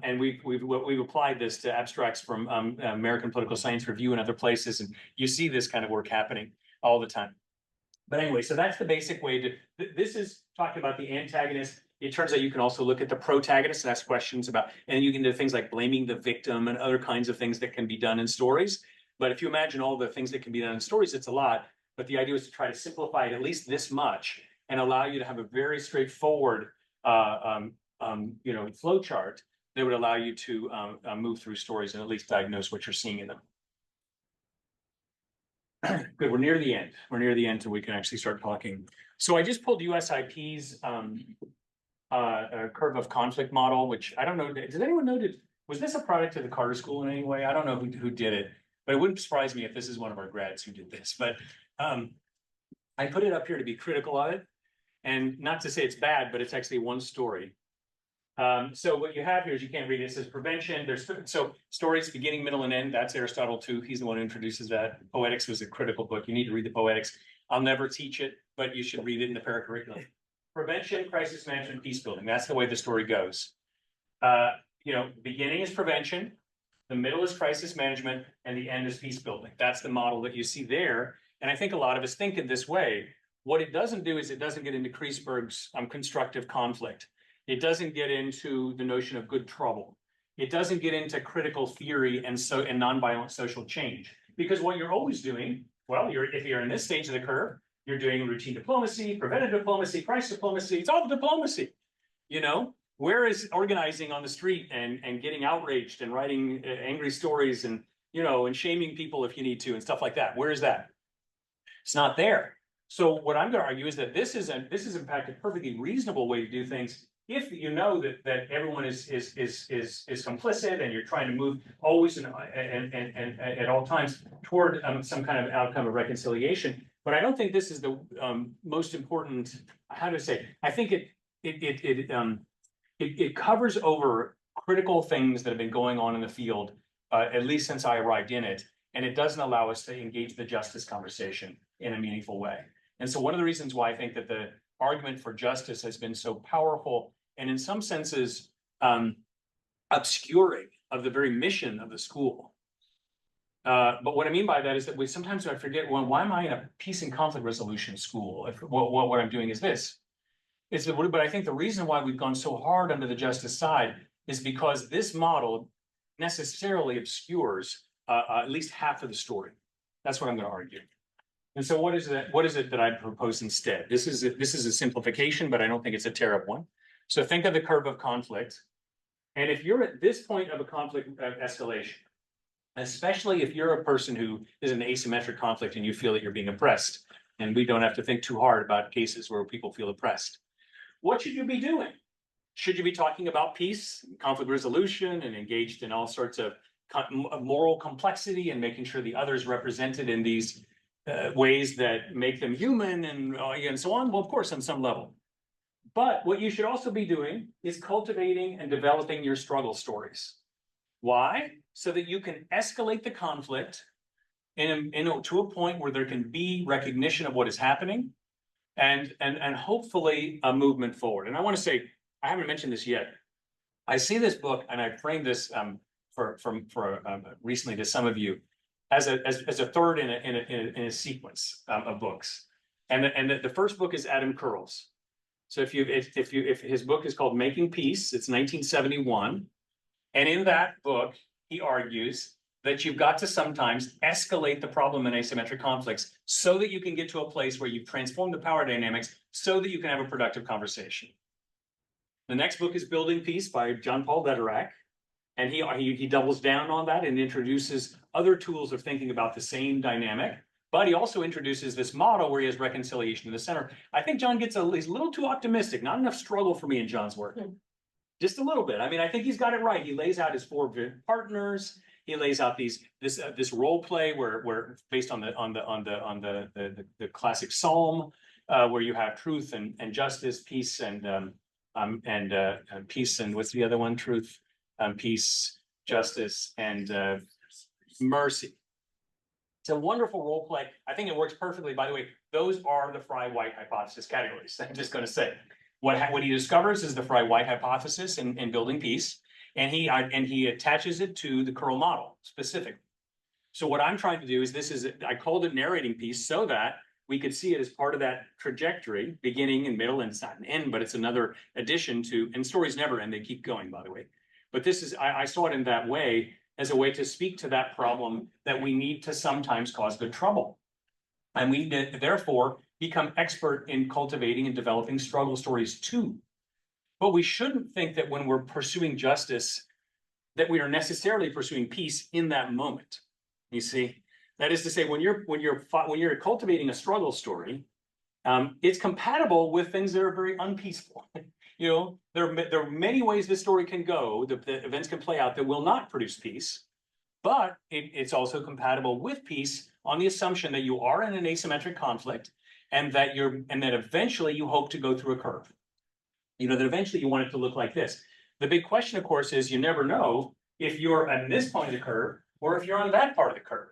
And we've applied this to abstracts from American Political Science Review and other places, and you see this kind of work happening all the time. But anyway, so that's the basic way to. This is talking about the antagonist. It turns out you can also look at the protagonist and ask questions about, and you can do things like blaming the victim and other kinds of things that can be done in stories. But if you imagine all the things that can be done in stories, it's a lot. But the idea is to try to simplify it at least this much and allow you to have a very straightforward, flow chart that would allow you to move through stories and at least diagnose what you're seeing in them. Good, we're near the end. We're near the end so we can actually start talking. So I just pulled USIP's curve of conflict model, which I don't know, does anyone know, was this a product of the Carter School in any way? I don't know who did it, but it wouldn't surprise me if this is one of our grads who did this. But I put it up here to be critical of it. And not to say it's bad, but it's actually one story. So what you have here is you can't read it. It says prevention. So stories, beginning, middle, and end. That's Aristotle too. He's the one who introduces that. Poetics was a critical book. You need to read the Poetics. I'll never teach it, but you should read it in the paracurriculum. Prevention, crisis management, peace building. That's the way the story goes. Beginning is prevention, the middle is crisis management, and the end is peace building. That's the model that you see there. And I think a lot of us think in this way. What it doesn't do is it doesn't get into Kreisberg's constructive conflict. It doesn't get into the notion of good trouble. It doesn't get into critical theory and nonviolent social change. Because what you're always doing, well, if you're in this stage of the curve, you're doing routine diplomacy, preventive diplomacy, crisis diplomacy. It's all diplomacy. You know, where is organizing on the street and getting outraged and writing angry stories and and shaming people if you need to and stuff like that? Where is that? It's not there. So what I'm going to argue is that this is in fact a perfectly reasonable way to do things. If you know that everyone is complicit and you're trying to move always and at all times toward some kind of outcome of reconciliation, but I don't think this is the most important. How to say? I think it covers over critical things that have been going on in the field at least since I arrived in it, and it doesn't allow us to engage the justice conversation in a meaningful way. And so one of the reasons why I think that the argument for justice has been so powerful and in some senses obscuring of the very mission of the school. But what I mean by that is that we sometimes I forget, well, why am I in a peace and conflict resolution school if what I'm doing is this? But I think the reason why we've gone so hard under the justice side is because this model necessarily obscures at least half of the story. That's what I'm going to argue. And so what is it that I propose instead? This is a simplification, but I don't think it's a terrible one. So think of the curve of conflict. And if you're at this point of a conflict escalation, especially if you're a person who is in asymmetric conflict and you feel that you're being oppressed, and we don't have to think too hard about cases where people feel oppressed, what should you be doing? Should you be talking about peace, conflict resolution, and engaged in all sorts of moral complexity and making sure the other is represented in these ways that make them human and so on. Well, of course, on some level. But what you should also be doing is cultivating and developing your struggle stories. Why? So that you can escalate the conflict to a point where there can be recognition of what is happening and hopefully a movement forward. And I want to say, I haven't mentioned this yet. I see this book, and I framed this recently to some of you as a third in a sequence of books. And the first book is Adam Curl's. So if his book is called Making Peace, it's 1971. And in that book, he argues that you've got to sometimes escalate the problem in asymmetric conflicts so that you can get to a place where you've transformed the power dynamics so that you can have a productive conversation. The next book is Building Peace by John Paul Lederach. And he doubles down on that and introduces other tools of thinking about the same dynamic. But he also introduces this model where he has reconciliation in the center. I think John he's a little too optimistic, not enough struggle for me in John's work. Just a little bit. I mean, I think he's got it right. He lays out his 4 partners. He lays out this role play where based on the classic psalm, where you have truth and justice, peace and peace and what's the other one? Truth, peace, justice, and mercy. It's a wonderful role play. I think it works perfectly. By the way, those are the Fry-White hypothesis categories. I'm just going to say what he discovers is the Fry-White hypothesis in Building Peace, and he attaches it to the Curl model specifically. So what I'm trying to do is I called it Narrating Peace so that we could see it as part of that trajectory, beginning and middle, and it's not an end, but it's another addition to. And stories never end; they keep going, by the way. But I saw it in that way, as a way to speak to that problem that we need to sometimes cause good trouble. And we therefore become expert in cultivating and developing struggle stories too. But we shouldn't think that when we're pursuing justice, that we are necessarily pursuing peace in that moment. You see, that is to say, when you're cultivating a struggle story, it's compatible with things that are very unpeaceful. You know, there are many ways this story can go, the events can play out that will not produce peace, but it's also compatible with peace on the assumption that you are in an asymmetric conflict and that eventually you hope to go through a curve. You know, that eventually you want it to look like this. The big question, of course, is you never know if you're at this point of the curve or if you're on that part of the curve.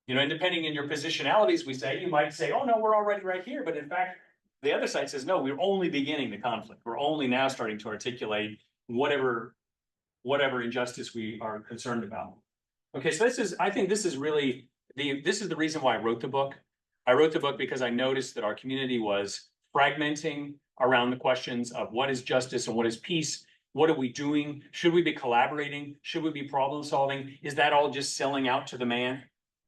You know, and depending on your positionalities, you might say, oh no, we're already right here. But in fact, the other side says, no, we're only beginning the conflict. We're only now starting to articulate whatever injustice we are concerned about. Okay, so I think this is really this is the reason why I wrote the book. I wrote the book because I noticed that our community was fragmenting around the questions of what is justice and what is peace. What are we doing? Should we be collaborating? Should we be problem solving? Is that all just selling out to the man?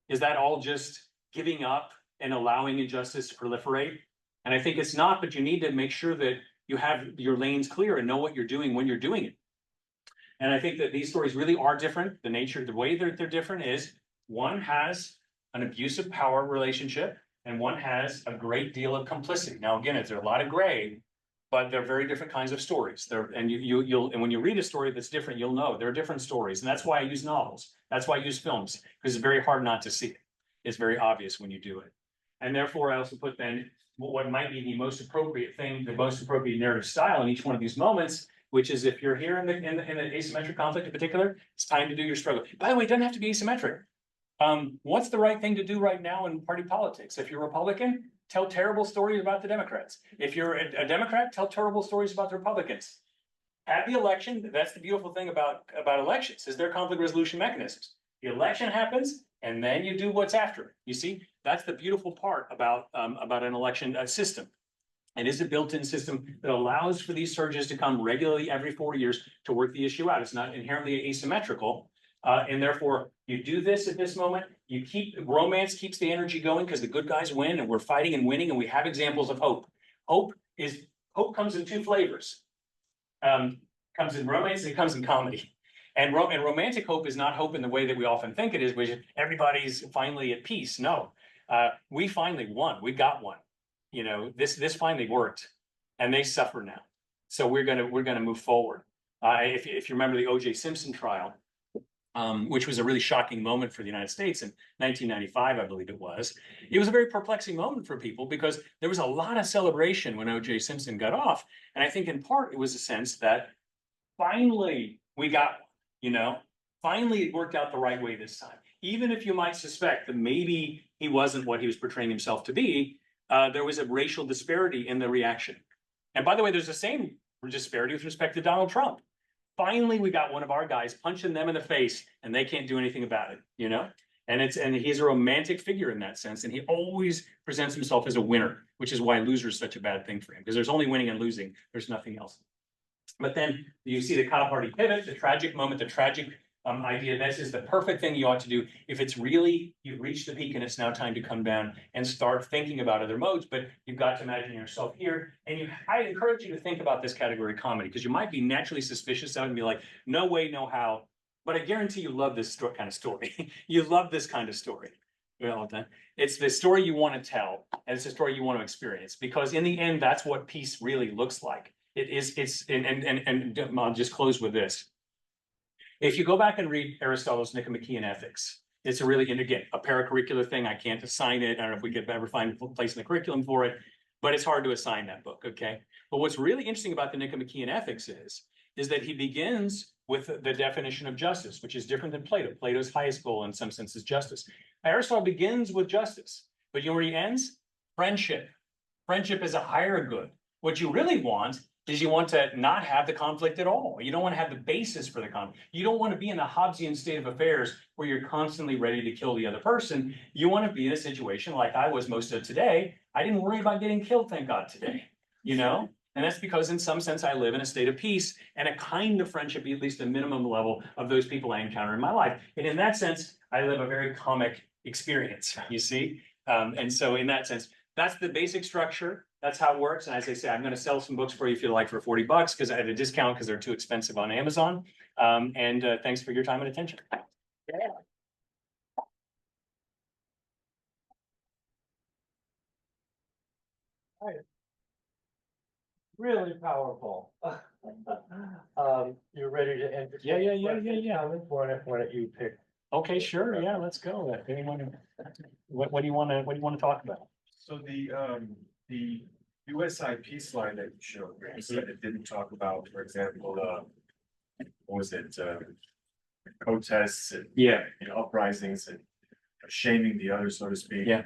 Is that all just giving up and allowing injustice to proliferate? And I think it's not, but you need to make sure that you have your lanes clear and know what you're doing when you're doing it. And I think that these stories really are different. The way that they're different is one has an abusive power relationship and one has a great deal of complicity. Now, again, there's a lot of gray, but they're very different kinds of stories. And when you read a story that's different, you'll know there are different stories. And that's why I use novels. That's why I use films, because it's very hard not to see it. It's very obvious when you do it. And therefore, I also put then what might be the most appropriate thing, the most appropriate narrative style in each one of these moments, which is if you're here in an asymmetric conflict in particular, it's time to do your struggle. By the way, it doesn't have to be asymmetric. What's the right thing to do right now in party politics? If you're Republican, tell terrible stories about the Democrats. If you're a Democrat, tell terrible stories about the Republicans. At the election, that's the beautiful thing about elections, is their conflict resolution mechanisms. The election happens, and then you do what's after it. You see, that's the beautiful part about an election system. It is a built-in system that allows for these surges to come regularly every 4 years to work the issue out. It's not inherently asymmetrical. And therefore, you do this at this moment. Romance keeps the energy going because the good guys win, and we're fighting and winning, and we have examples of hope. Hope comes in 2 flavors. Comes in romance and it comes in comedy. And romantic hope is not hope in the way that we often think it is, which everybody's finally at peace. No, we finally won. We got one. You know, this finally worked, and they suffer now. So we're gonna move forward. If you remember the O.J. Simpson trial, which was a really shocking moment for the United States in 1995, I believe it was. It was a very perplexing moment for people because there was a lot of celebration when O.J. Simpson got off. And I think in part it was a sense that finally we got one, you know, finally it worked out the right way this time. Even if you might suspect that maybe he wasn't what he was portraying himself to be, there was a racial disparity in the reaction. And by the way, there's the same disparity with respect to Donald Trump. Finally, we got one of our guys punching them in the face and they can't do anything about it, you know? And he's a romantic figure in that sense. And he always presents himself as a winner, which is why loser is such a bad thing for him, because there's only winning and losing. There's nothing else. But then you see the cow party pivot, the tragic moment, the tragic idea. This is the perfect thing you ought to do if it's really you've reached the peak and it's now time to come down and start thinking about other modes. But you've got to imagine yourself here, and I encourage you to think about this category comedy, because you might be naturally suspicious of it and be like, no way, no how. But I guarantee you love this kind of story. You love this kind of story. Well, it's the story you want to tell, and it's the story you want to experience, because in the end, that's what peace really looks like. And I'll just close with this. If you go back and read Aristotle's Nicomachean Ethics, it's a really, and again, a paracurricular thing. I can't assign it. I don't know if we could ever find a place in the curriculum for it, but it's hard to assign that book, okay? But what's really interesting about the Nicomachean Ethics is that he begins with the definition of justice, which is different than Plato. Plato's highest goal in some sense is justice. Aristotle begins with justice, but you know where he ends? Friendship. Friendship is a higher good. What you really want is you want to not have the conflict at all. You don't want to have the basis for the conflict. You don't want to be in the Hobbesian state of affairs where you're constantly ready to kill the other person. You want to be in a situation like I was most of today. I didn't worry about getting killed, thank God, today, you know? And that's because in some sense I live in a state of peace and a kind of friendship, at least a minimum level of those people I encounter in my life. And in that sense, I live a very comic experience, you see? And so in that sense, that's the basic structure. That's how it works. And as I say, I'm going to sell some books for you if you like for $40 because I had a discount because they're too expensive on Amazon. Thanks for your time and attention. Yeah. Right. Really powerful. You're ready to entertain? Yeah. Why don't you pick? Okay, sure. Yeah, let's go. Anyone, what do you want to talk about? So the USI peace line that you showed, where you said it didn't talk about, for example, what was it, protests and uprisings and shaming the other, so to speak. Yeah.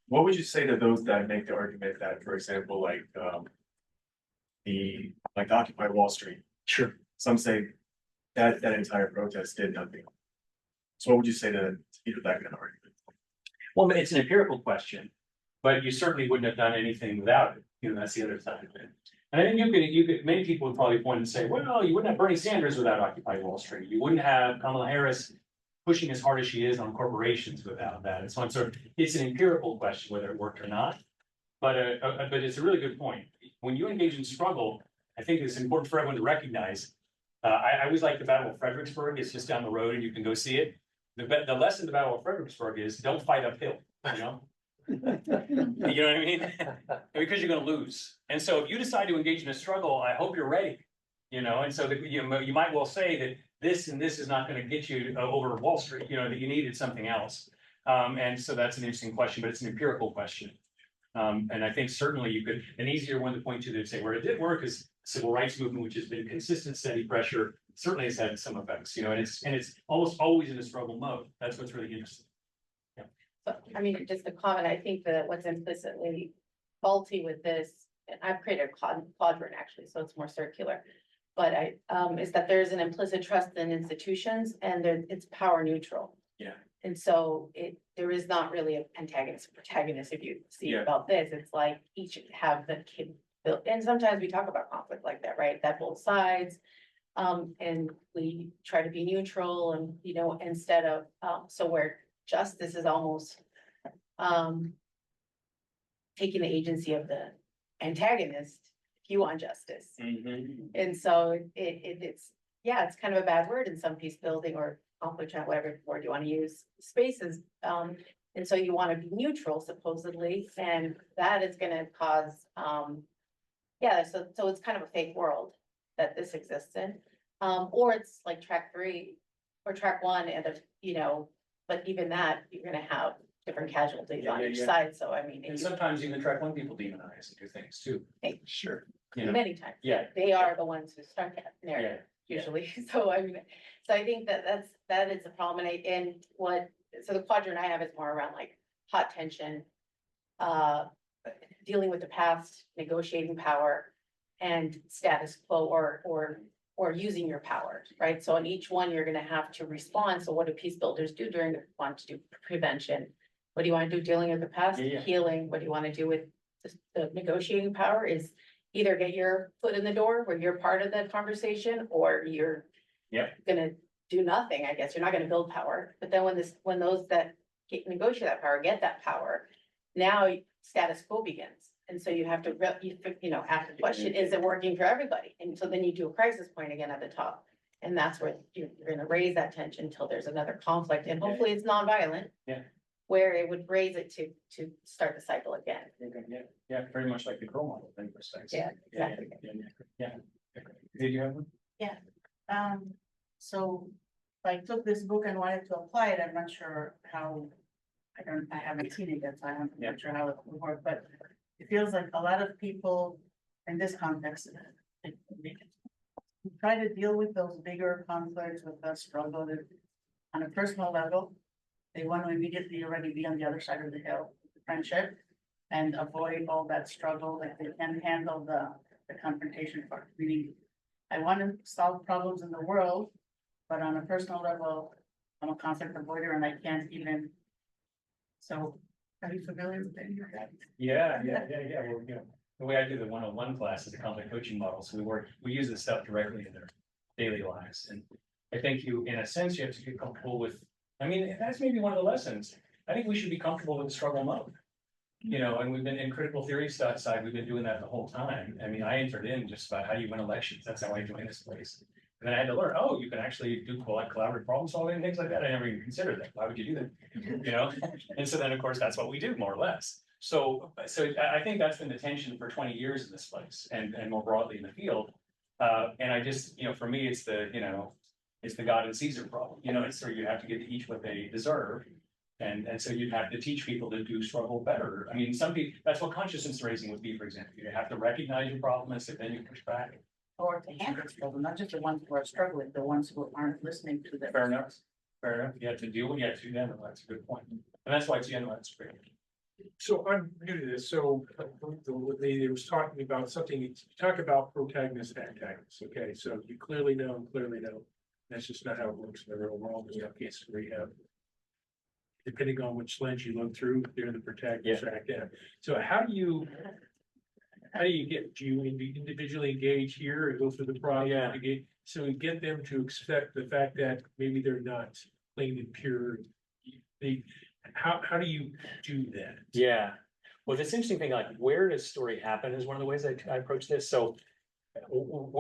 What would you say to those that make the argument that, for example, like Occupy Wall Street? Sure. Some say that entire protest did nothing. So what would you say to that kind of argument? Well, it's an empirical question, but you certainly wouldn't have done anything without it. You know, that's the other side of it. And I think you could, many people would probably point and say, well, you wouldn't have Bernie Sanders without Occupy Wall Street. You wouldn't have Kamala Harris pushing as hard as she is on corporations without that. And so it's an empirical question whether it worked or not. But it's a really good point. When you engage in struggle, I think it's important for everyone to recognize. I always like the Battle of Fredericksburg. It's just down the road and you can go see it. The lesson of the Battle of Fredericksburg is don't fight uphill, you know? You know what I mean? Because you're going to lose. And so if you decide to engage in a struggle, I hope you're ready, you know? And so you might well say that this and this is not going to get you over Wall Street, you know, that you needed something else. And so that's an interesting question, but it's an empirical question. And I think certainly you could, an easier one to point to that say where it did work is the civil rights movement, which has been consistent, steady pressure, certainly has had some effects, you know, and it's almost always in a struggle mode. That's what's really interesting. So, I mean, just a comment, I think that what's implicitly faulty with this, and I've created a quadrant actually, so it's more circular. But is that there's an implicit trust in institutions and it's power neutral. Yeah. And so there is not really an antagonist or protagonist if you see about this. It's like each have the capability, and sometimes we talk about conflict like that, right? That both sides. And we try to be neutral and, you know, instead of, so where justice is almost, taking the agency of the antagonist, if you want justice. Mm-hmm. And so it's kind of a bad word in some peace building or conflict, whatever word you want to use, spaces. And so you want to be neutral supposedly, and that is going to cause, so it's kind of a fake world that this exists in. Or it's like track 3, or track one and, but even that, you're gonna have different casualties on each side, so I mean. And sometimes even track one people demonize and do things too. Hey. Sure. You know, Many times. Yeah. They are the ones who start that narrative yeah. usually, so I mean, so I think that is a problem, and so the quadrant I have is more around like hot tension. Dealing with the past, negotiating power, and status quo or using your power, right? So in each one, you're gonna have to respond. So what do peace builders do want to do prevention? What do you want to do dealing with the past? Yeah. Healing. What do you want to do with the negotiating power is either get your foot in the door where you're part of that conversation, or you're gonna do nothing, I guess. You're not gonna build power. But then when those that negotiate that power get that power, now status quo begins. And so you have to, ask the question, is it working for everybody? And so then you do a crisis point again at the top. And that's where you're gonna raise that tension until there's another conflict, and hopefully it's nonviolent. Yeah. Where it would raise it to start the cycle again. Yeah, very much like the Crow model in respects. Yeah, exactly. Yeah. Did you have one? So if I took this book and wanted to apply it, I'm not sure how, I haven't seen it yet, so I'm not sure how it would work, but it feels like a lot of people in this context try to deal with those bigger conflicts with the struggle on a personal level. They want to immediately already be on the other side of the hill, friendship, and avoid all that struggle, like they can handle the confrontation part. Meaning, I want to solve problems in the world, but on a personal level, I'm a conflict avoider and I can't even. So, are you familiar with any of that? Yeah. Well, the way I do the 101 class is a conflict coaching model. So we use this stuff directly in their daily lives. And I think in a sense, you have to get comfortable with, that's maybe one of the lessons. I think we should be comfortable with the struggle mode. And we've been in critical theory side, we've been doing that the whole time. I entered in just about how do you win elections. That's how I joined this place. And then I had to learn, you can actually do collaborative problem solving and things like that. I never even considered that. Why would you do that? And so then, of course, that's what we do more or less. So I think that's been the tension for 20 years in this place and more broadly in the field. And I just, for me, it's the God and Caesar problem. It's where you have to give to each what they deserve. And so you'd have to teach people to do struggle better. Some people, that's what consciousness raising would be, for example. You have to recognize your problem and so then you push back. Or to handle struggle, not just the ones who are struggling, the ones who aren't listening to them. Fair enough. You have to deal with, that's a good point. And that's why it's, that's great. So I'm new to this, so they was talking about something, you talk about protagonist and antagonist, okay, so you clearly know, that's just not how it works in the real world, there's cases where you have. Depending on which lens you look through, they're the protagonist or antagonist. So how do you do you individually engage here and go through the process? So we get them to accept the fact that maybe they're not plain and pure. How do you do that? Yeah. Well, this interesting thing, like where does story happen is one of the ways I approach this. So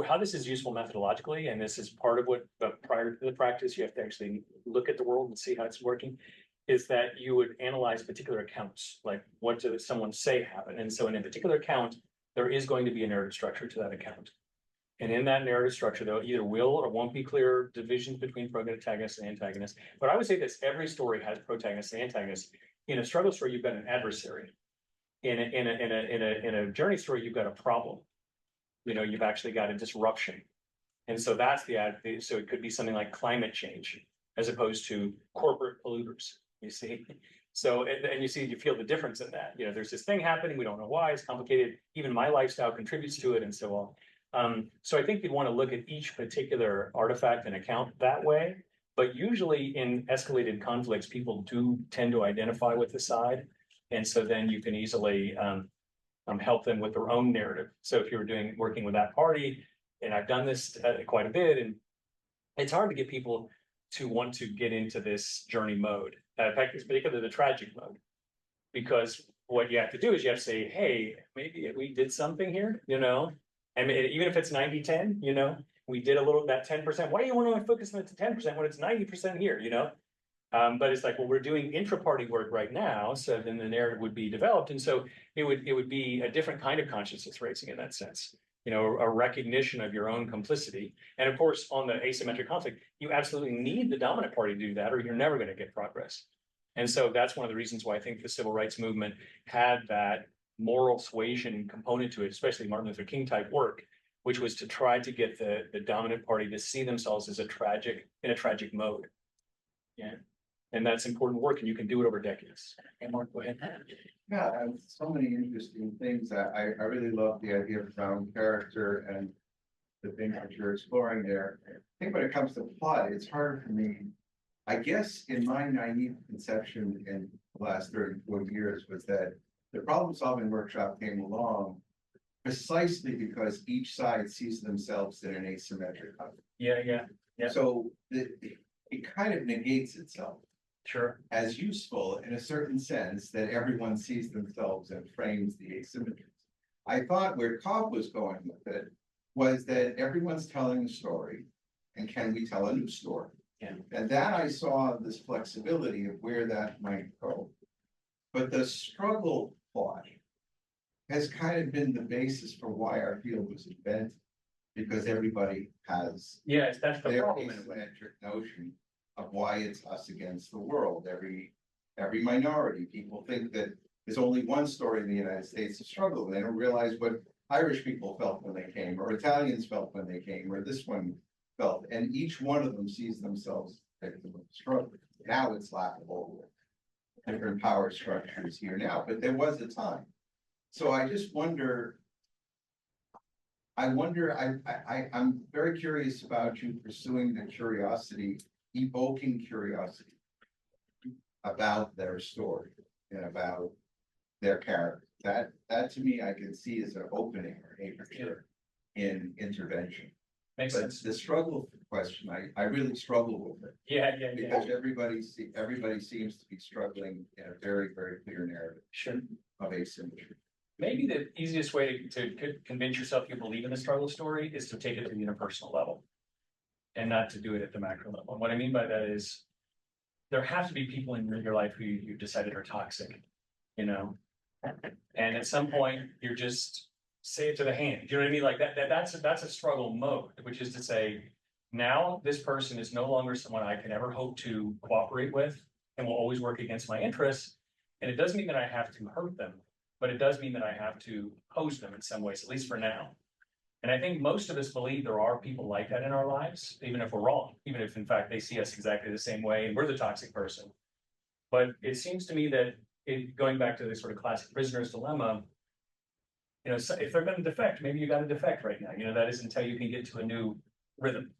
how this is useful methodologically, and this is part of what, but prior to the practice, you have to actually look at the world and see how it's working, is that you would analyze particular accounts, like what does someone say happened? And so in a particular account, there is going to be a narrative structure to that account. And in that narrative structure, there either will or won't be clear divisions between protagonist and antagonist. But I would say this, every story has protagonist and antagonist. In a struggle story, you've got an adversary. In a journey story, you've got a problem. You've actually got a disruption. And so that's so it could be something like climate change as opposed to corporate polluters, you see. So, and you feel the difference in that. There's this thing happening, we don't know why, it's complicated. Even my lifestyle contributes to it and so on. So I think you'd want to look at each particular artifact and account that way. But usually in escalated conflicts, people do tend to identify with the side. And so then you can easily help them with their own narrative. So if you're working with that party, and I've done this quite a bit, and it's hard to get people to want to get into this journey mode. In fact, it's particularly the tragic mode, because what you have to do is you have to say, hey, maybe we did something here, even if it's 90-10, we did a little, that 10%, why do you want to focus on it to 10% when it's 90% here, but it's like, well, we're doing intra-party work right now, so then the narrative would be developed. And so it would be a different kind of consciousness raising in that sense. you know, a recognition of your own complicity. And of course, on the asymmetric conflict, you absolutely need the dominant party to do that, or you're never going to get progress. And so that's one of the reasons why I think the civil rights movement had that moral suasion component to it, especially Martin Luther King type work, which was to try to get the dominant party to see themselves as in a tragic mode. Yeah. And that's important work, and you can do it over decades. And Mark, go ahead. Yeah, and so many interesting things. I really love the idea of found character and the things that you're exploring there. I think when it comes to plot, it's harder for me. I guess in my naive conception in the last 30, 40 years was that the problem-solving workshop came along precisely because each side sees themselves in an asymmetric conflict. Yeah. So it kind of negates itself Sure. as useful in a certain sense that everyone sees themselves and frames the asymmetries. I thought where Cobb was going with it was that everyone's telling a story, and can we tell a new story? Yeah. And that I saw this flexibility of where that might go. But the struggle plot has kind of been the basis for why our field was invented, because everybody has Yes, that's the their problem. asymmetric notion of why it's us against the world. Every minority, people think that there's only one story in the United States of struggle. They don't realize what Irish people felt when they came, or Italians felt when they came, or this one felt. And each one of them sees themselves victim of the struggle. Now it's laughable with different power structures here now, but there was a time. So I just wonder, I'm very curious about you pursuing the curiosity, evoking curiosity about their story and about their character. That to me, I can see as an opening or aperture in intervention. Makes But sense. the struggle question, I really struggle with it Yeah. because everybody seems to be struggling in a very, very clear narrative Sure. of asymmetry. Maybe the easiest way to convince yourself you believe in the struggle story is to take it to the interpersonal level and not to do it at the macro level. And what I mean by that is there have to be people in your life who you decided are toxic, you know? And at some point you're just say it to the hand. You know what I mean? Like that's a struggle mode, which is to say, now this person is no longer someone I can ever hope to cooperate with and will always work against my interests. And it doesn't mean that I have to hurt them, but it does mean that I have to oppose them in some ways, at least for now. And I think most of us believe there are people like that in our lives, even if we're wrong, even if in fact they see us exactly the same way and we're the toxic person. But it seems to me that going back to the sort of classic prisoner's dilemma, you know, if they're going to defect, maybe you got to defect right now. You know, that is until you can get to a new rhythm.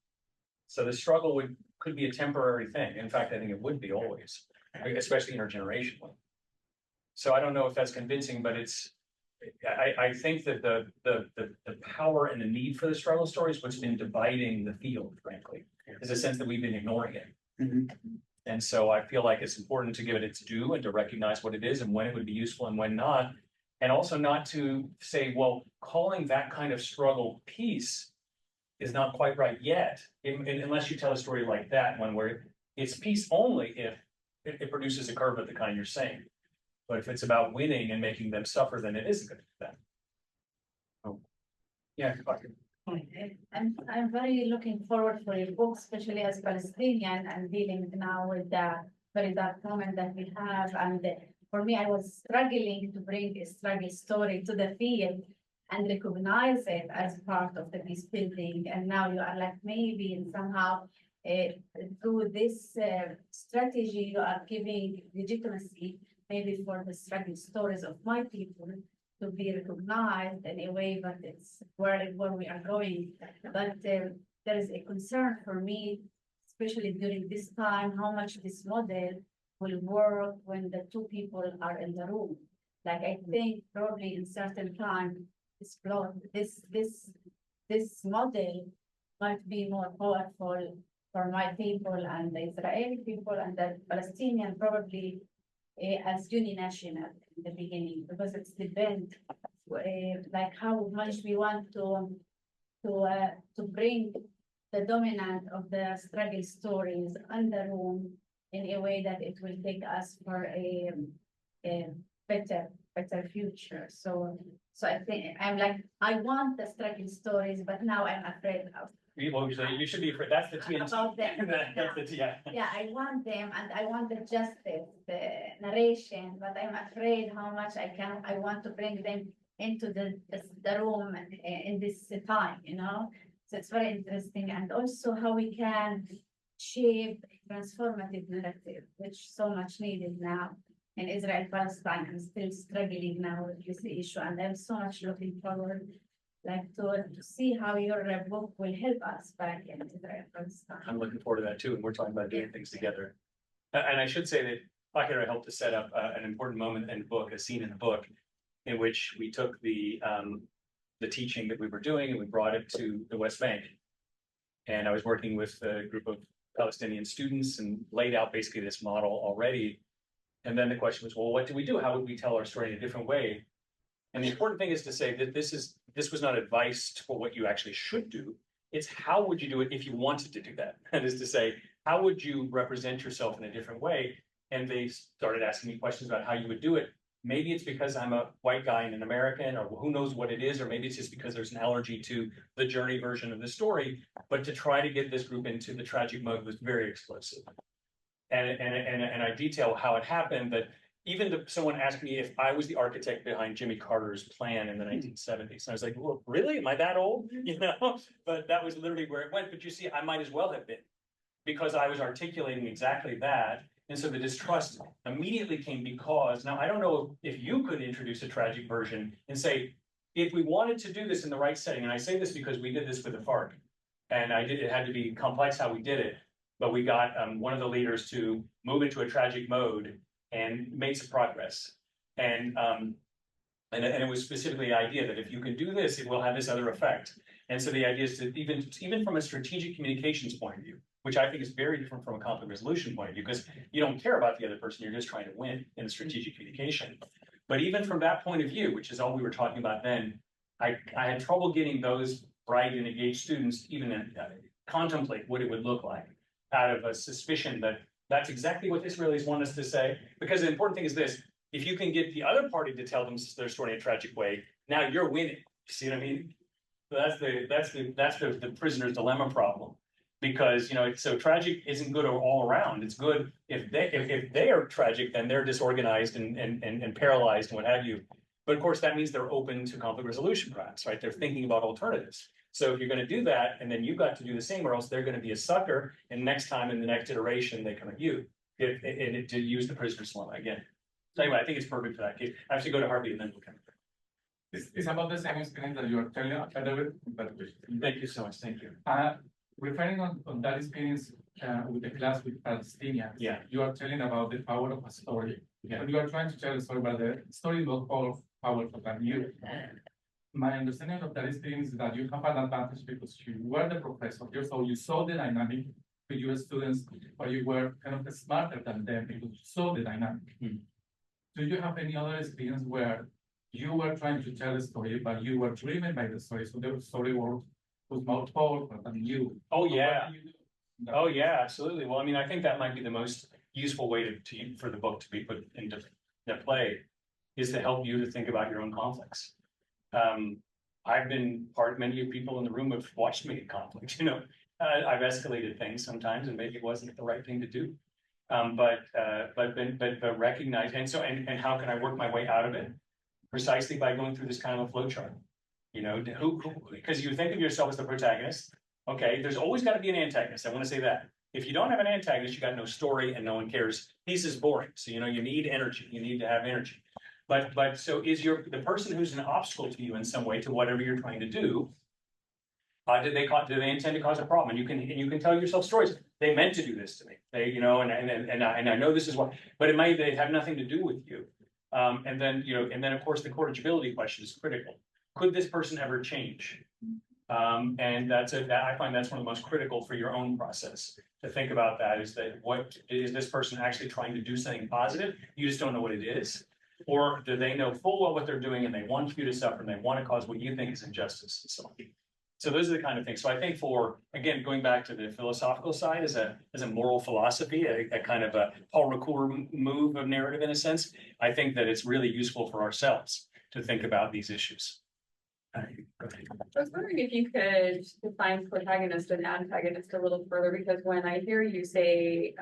So the struggle could be a temporary thing. In fact, I think it would be always, especially intergenerationally. So I don't know if that's convincing, but I think that the power and the need for the struggle story is what's been dividing the field, frankly, is a sense that we've been ignoring it. Mm-hmm. And so I feel like it's important to give it its due and to recognize what it is and when it would be useful and when not. And also not to say, well, calling that kind of struggle peace is not quite right yet, unless you tell a story like that one where it's peace only if it produces a curve of the kind you're saying. But if it's about winning and making them suffer, then it isn't good for them. Oh. Yeah, I'm very looking forward for your book, especially as Palestinian and dealing now with the very dark moment that we have. And for me, I was struggling to bring a struggle story to the field and recognize it as part of the peace building. And now you are like maybe somehow through this strategy, you are giving legitimacy maybe for the struggle stories of my people to be recognized in a way, but it's where we are going. But there is a concern for me, especially during this time, how much this model will work when the two people are in the room. Like I think probably in certain time, this model might be more powerful for my people and the Israeli people and the Palestinian probably as uninational in the beginning, because it's depend like how much we want to bring the dominant of the struggle stories in the room in a way that it will take us for a better future. So So I think, I'm like, I want the struggle stories, but now I'm afraid of. Well, you should be afraid. That's the TNT. About them. That's the, yeah. Yeah, I want them and I want the justice, the narration, but I'm afraid how much I want to bring them into the room in this time, you know? So it's very interesting, and also how we can shape transformative narrative, which so much needed now in Israel, Palestine. I'm still struggling now with this issue, and I'm so much looking forward, like to see how your book will help us back in Israel, Palestine. I'm looking forward to that too, and we're talking about doing things together. And I should say that Bakir helped to set up an important moment in the book, a scene in the book, in which we took the teaching that we were doing and we brought it to the West Bank. And I was working with a group of Palestinian students and laid out basically this model already. And then the question was, well, what do we do? How would we tell our story in a different way? And the important thing is to say that this was not advice for what you actually should do. It's how would you do it if you wanted to do that? That is to say, how would you represent yourself in a different way? And they started asking me questions about how you would do it. Maybe it's because I'm a white guy and an American, or who knows what it is, or maybe it's just because there's an allergy to the journey version of the story. But to try to get this group into the tragic mode was very explosive. And I detail how it happened, that even someone asked me if I was the architect behind Jimmy Carter's plan in the 1970s. And I was like, well, really? Am I that old? You know, but that was literally where it went. But you see, I might as well have been, because I was articulating exactly that. And so the distrust immediately came because, now I don't know if you could introduce a tragic version and say, if we wanted to do this in the right setting, and I say this because we did this with the FARC, and it had to be complex how we did it, but we got one of the leaders to move into a tragic mode and made some progress. And it was specifically the idea that if you can do this, it will have this other effect. And so the idea is to even from a strategic communications point of view, which I think is very different from a conflict resolution point of view, because you don't care about the other person, you're just trying to win in strategic communication. But even from that point of view, which is all we were talking about then, I had trouble getting those bright and engaged students even contemplate what it would look like, out of a suspicion that that's exactly what Israelis want us to say. Because the important thing is this: if you can get the other party to tell them their story in a tragic way, now you're winning. You see what I mean? So that's the prisoner's dilemma problem. Because, you know, so tragic isn't good all around. It's good if they are tragic, then they're disorganized and paralyzed and what have you. But of course, that means they're open to conflict resolution perhaps, right? They're thinking about alternatives. So if you're going to do that, and then you've got to do the same, or else they're going to be a sucker. And next time in the next iteration, they come at you to use the prisoner's dilemma again. So anyway, I think it's perfect for that case. I have to go to Harvey and then we'll come. It's about the same experience that you are telling a little bit, but Thank you so much. Thank you. Referring on that experience with the class with Palestinians, Yeah. you are telling about the power of a story. Yeah. And you are trying to tell a story, but the story is not powerful than you. My understanding of that experience is that you have an advantage because you were the professor, so you saw the dynamic with your students, or you were kind of smarter than them because you saw the dynamic. Hmm. Do you have any other experience where you were trying to tell a story, but you were driven by the story, so the story was more powerful than you? Oh, So yeah. what do you do? Oh, yeah, absolutely. Well, I mean, I think that might be the most useful way for the book to be put into play, is to help you to think about your own conflicts. I've been many of people in the room have watched me in conflict, you know. I've escalated things sometimes, and maybe it wasn't the right thing to do. But recognize, and how can I work my way out of it? Precisely by going through this kind of a flow chart. You know, because you think of yourself as the protagonist. Okay, there's always got to be an antagonist. I want to say that. If you don't have an antagonist, you got no story and no one cares. Peace is boring. So, you know, you need energy. You need to have energy. But so is the person who's an obstacle to you in some way to whatever you're trying to do? Do they intend to cause a problem? And you can tell yourself stories. They meant to do this to me. They, you know, and I know this is what, but they have nothing to do with you. And then of course the corrigibility question is critical. Could this person ever change? And I find that's one of the most critical for your own process to think about. That is that, what is this person actually trying to do something positive? You just don't know what it is. Or do they know full well what they're doing and they want you to suffer and they want to cause what you think is injustice and so on. So those are the kind of things. So I think again, going back to the philosophical side as a moral philosophy, a kind of a Paul Ricoeur move of narrative in a sense, I think that it's really useful for ourselves to think about these issues. Go ahead. I was wondering if you could define protagonist and antagonist a little further, because when I hear you say,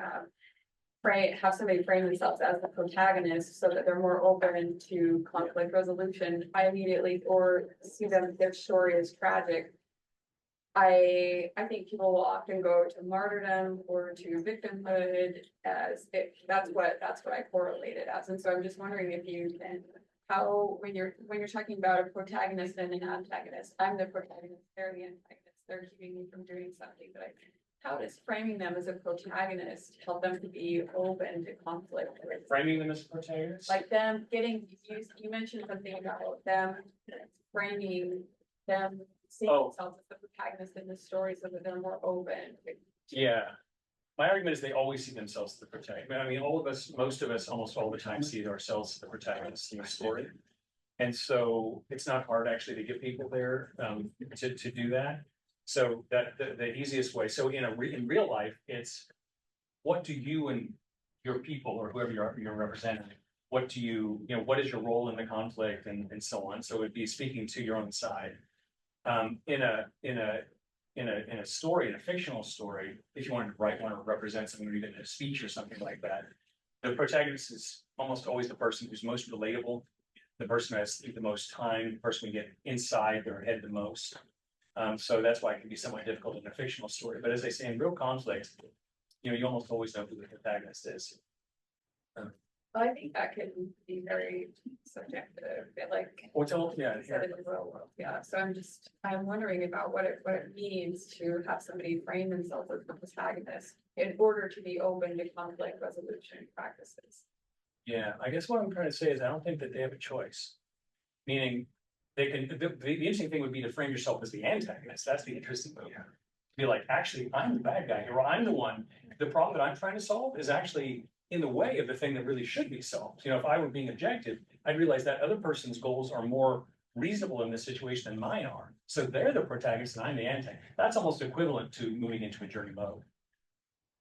have somebody frame themselves as the protagonist so that they're more open to conflict resolution, I immediately, or see their story as tragic. I think people will often go to martyrdom or to victimhood as if that's what I correlate it as. And so I'm just wondering if you can, how, when you're talking about a protagonist and an antagonist, I'm the protagonist, they're the antagonist, they're keeping me from doing something, but how does framing them as a protagonist help them to be open to conflict? Framing them as protagonists? Like them getting, you mentioned something about them framing them, seeing themselves as the protagonist in the story so that they're more open. Yeah. My argument is they always see themselves as the protagonist. I mean, all of us, most of us, almost all the time see ourselves as the protagonists in the story. And so it's not hard actually to get people there to do that. So that the easiest way. So in real life, it's what do you and your people or whoever you're representing, what do you what is your role in the conflict and so on. So it'd be speaking to your own side. In a story, in a fictional story, if you want to represent something, or even a speech or something like that, the protagonist is almost always the person who's most relatable, the person who has the most time, the person we get inside their head the most. So that's why it can be somewhat difficult in a fictional story. But as I say, in real conflict, you almost always know who the protagonist is. I think that can be very subjective, like. Yeah. In the real world, yeah. So I'm wondering about what it means to have somebody frame themselves as the protagonist in order to be open to conflict resolution practices. Yeah, I guess what I'm trying to say is I don't think that they have a choice. Meaning, they can. The interesting thing would be to frame yourself as the antagonist. That's the interesting thing. Yeah. Be like, actually, I'm the bad guy here. I'm the one. The problem that I'm trying to solve is actually in the way of the thing that really should be solved. If I were being objective, I'd realize that other person's goals are more reasonable in this situation than mine are. So they're the protagonist and I'm the antagonist. That's almost equivalent to moving into a journey mode.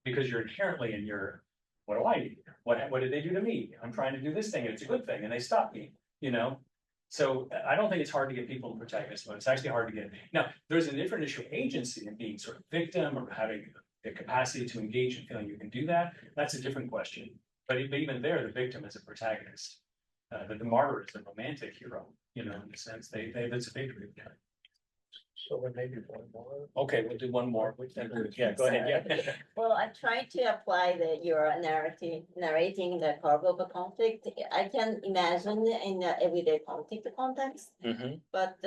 Because you're inherently in your, what do I need? What did they do to me? I'm trying to do this thing and it's a good thing and they stop me, So I don't think it's hard to get people in protagonist mode. It's actually hard to get. Now, there's a different issue of agency and being sort of victim or having the capacity to engage and feeling you can do that. That's a different question. But even there, the victim is a protagonist. The martyr is a romantic hero, in a sense. That's a victory. So then maybe one more. Okay, we'll do one more. Yeah, go ahead. Yeah. Well, I try to apply your narrating the curve of a conflict. I can imagine in the everyday conflict context, but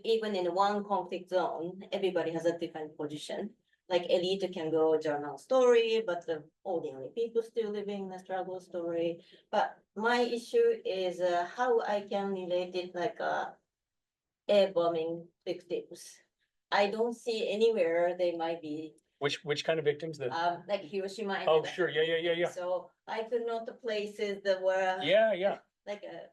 even in one conflict zone, everybody has a different position. Like elite can go journal story, but the ordinary people still living the struggle story. But my issue is how I can relate it like air bombing victims. I don't see anywhere they might be. Which kind of victims? Like Hiroshima. And oh, sure. Yeah. So I could not the places that were. Yeah. Like a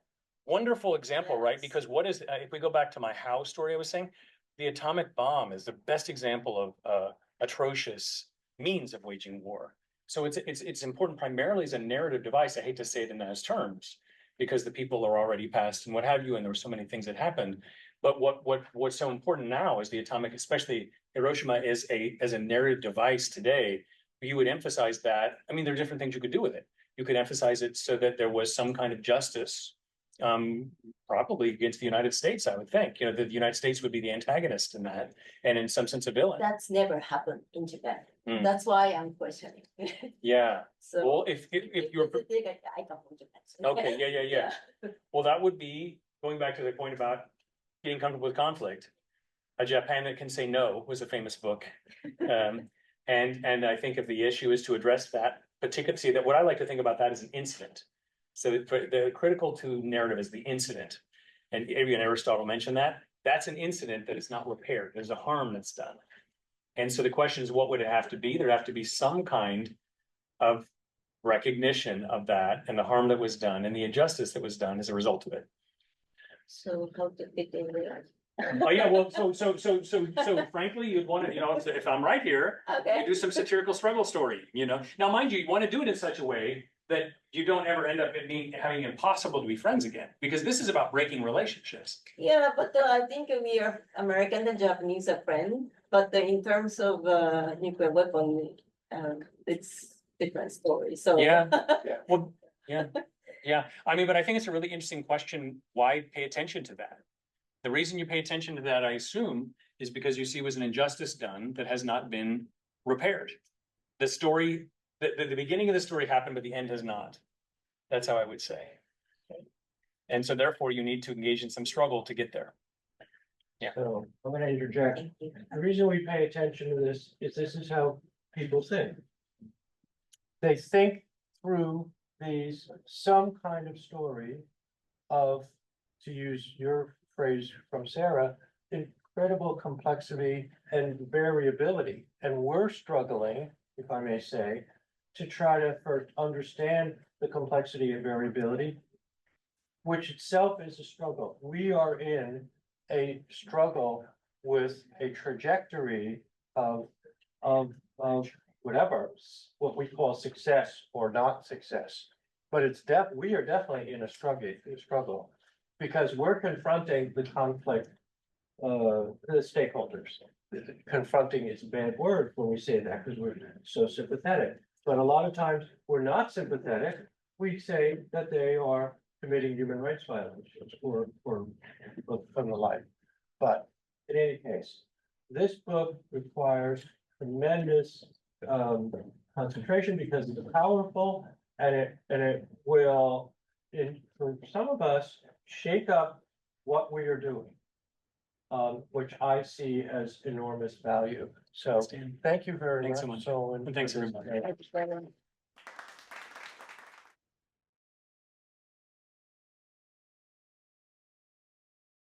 wonderful example, right? Because if we go back to my How story I was saying, the atomic bomb is the best example of atrocious means of waging war. So it's important primarily as a narrative device. I hate to say it in those terms because the people are already past and what have you, and there were so many things that happened. But what's so important now is the atomic, especially Hiroshima, is as a narrative device today. You would emphasize that. I mean, there are different things you could do with it. You could emphasize it so that there was some kind of justice, probably against the United States. I would think, that the United States would be the antagonist in that, and in some sense a villain. That's never happened in Japan. That's why I'm questioning. Yeah. So well, if you're I come from Japan. okay, yeah. Well, that would be going back to the point about getting comfortable with conflict. A Japan That Can Say No was a famous book. And I think if the issue is to address that particular, see that what I like to think about that as an incident. So the critical to narrative is the incident. And even Aristotle mentioned that. That's an incident that is not repaired. There's a harm that's done. And so the question is, what would it have to be? There'd have to be some kind of recognition of that and the harm that was done and the injustice that was done as a result of it. So how to fit in there? Oh yeah, well, so frankly, you'd want to, if I'm right here, Okay. you do some satirical struggle story, Now, mind you want to do it in such a way that you don't ever end up having impossible to be friends again, because this is about breaking relationships. Yeah, but I think we are American and Japanese are friends, but in terms of nuclear weapon, it's different story, so. Yeah. Well, yeah, I mean, but I think it's a really interesting question, why pay attention to that? The reason you pay attention to that, I assume, is because you see was an injustice done that has not been repaired. The story, the beginning of the story happened, but the end has not. That's how I would say. And so therefore you need to engage in some struggle to get there. Yeah. So I'm gonna interject. The reason we pay attention to this is how people think. They think through some kind of story of, to use your phrase from Sarah, incredible complexity and variability. And we're struggling, if I may say, to try to first understand the complexity and variability, which itself is a struggle. We are in a struggle with a trajectory of whatever, what we call success or not success. But we are definitely in a struggle, because we're confronting the conflict, the stakeholders. Confronting is a bad word when we say that, because we're so sympathetic. But a lot of times, we're not sympathetic. We say that they are committing human rights violations or from the like. But in any case, this book requires tremendous concentration because it's powerful, and it will, for some of us, shake up what we are doing, which I see as enormous value. So thank you very much. Thanks so much. Solon. And thanks, everybody.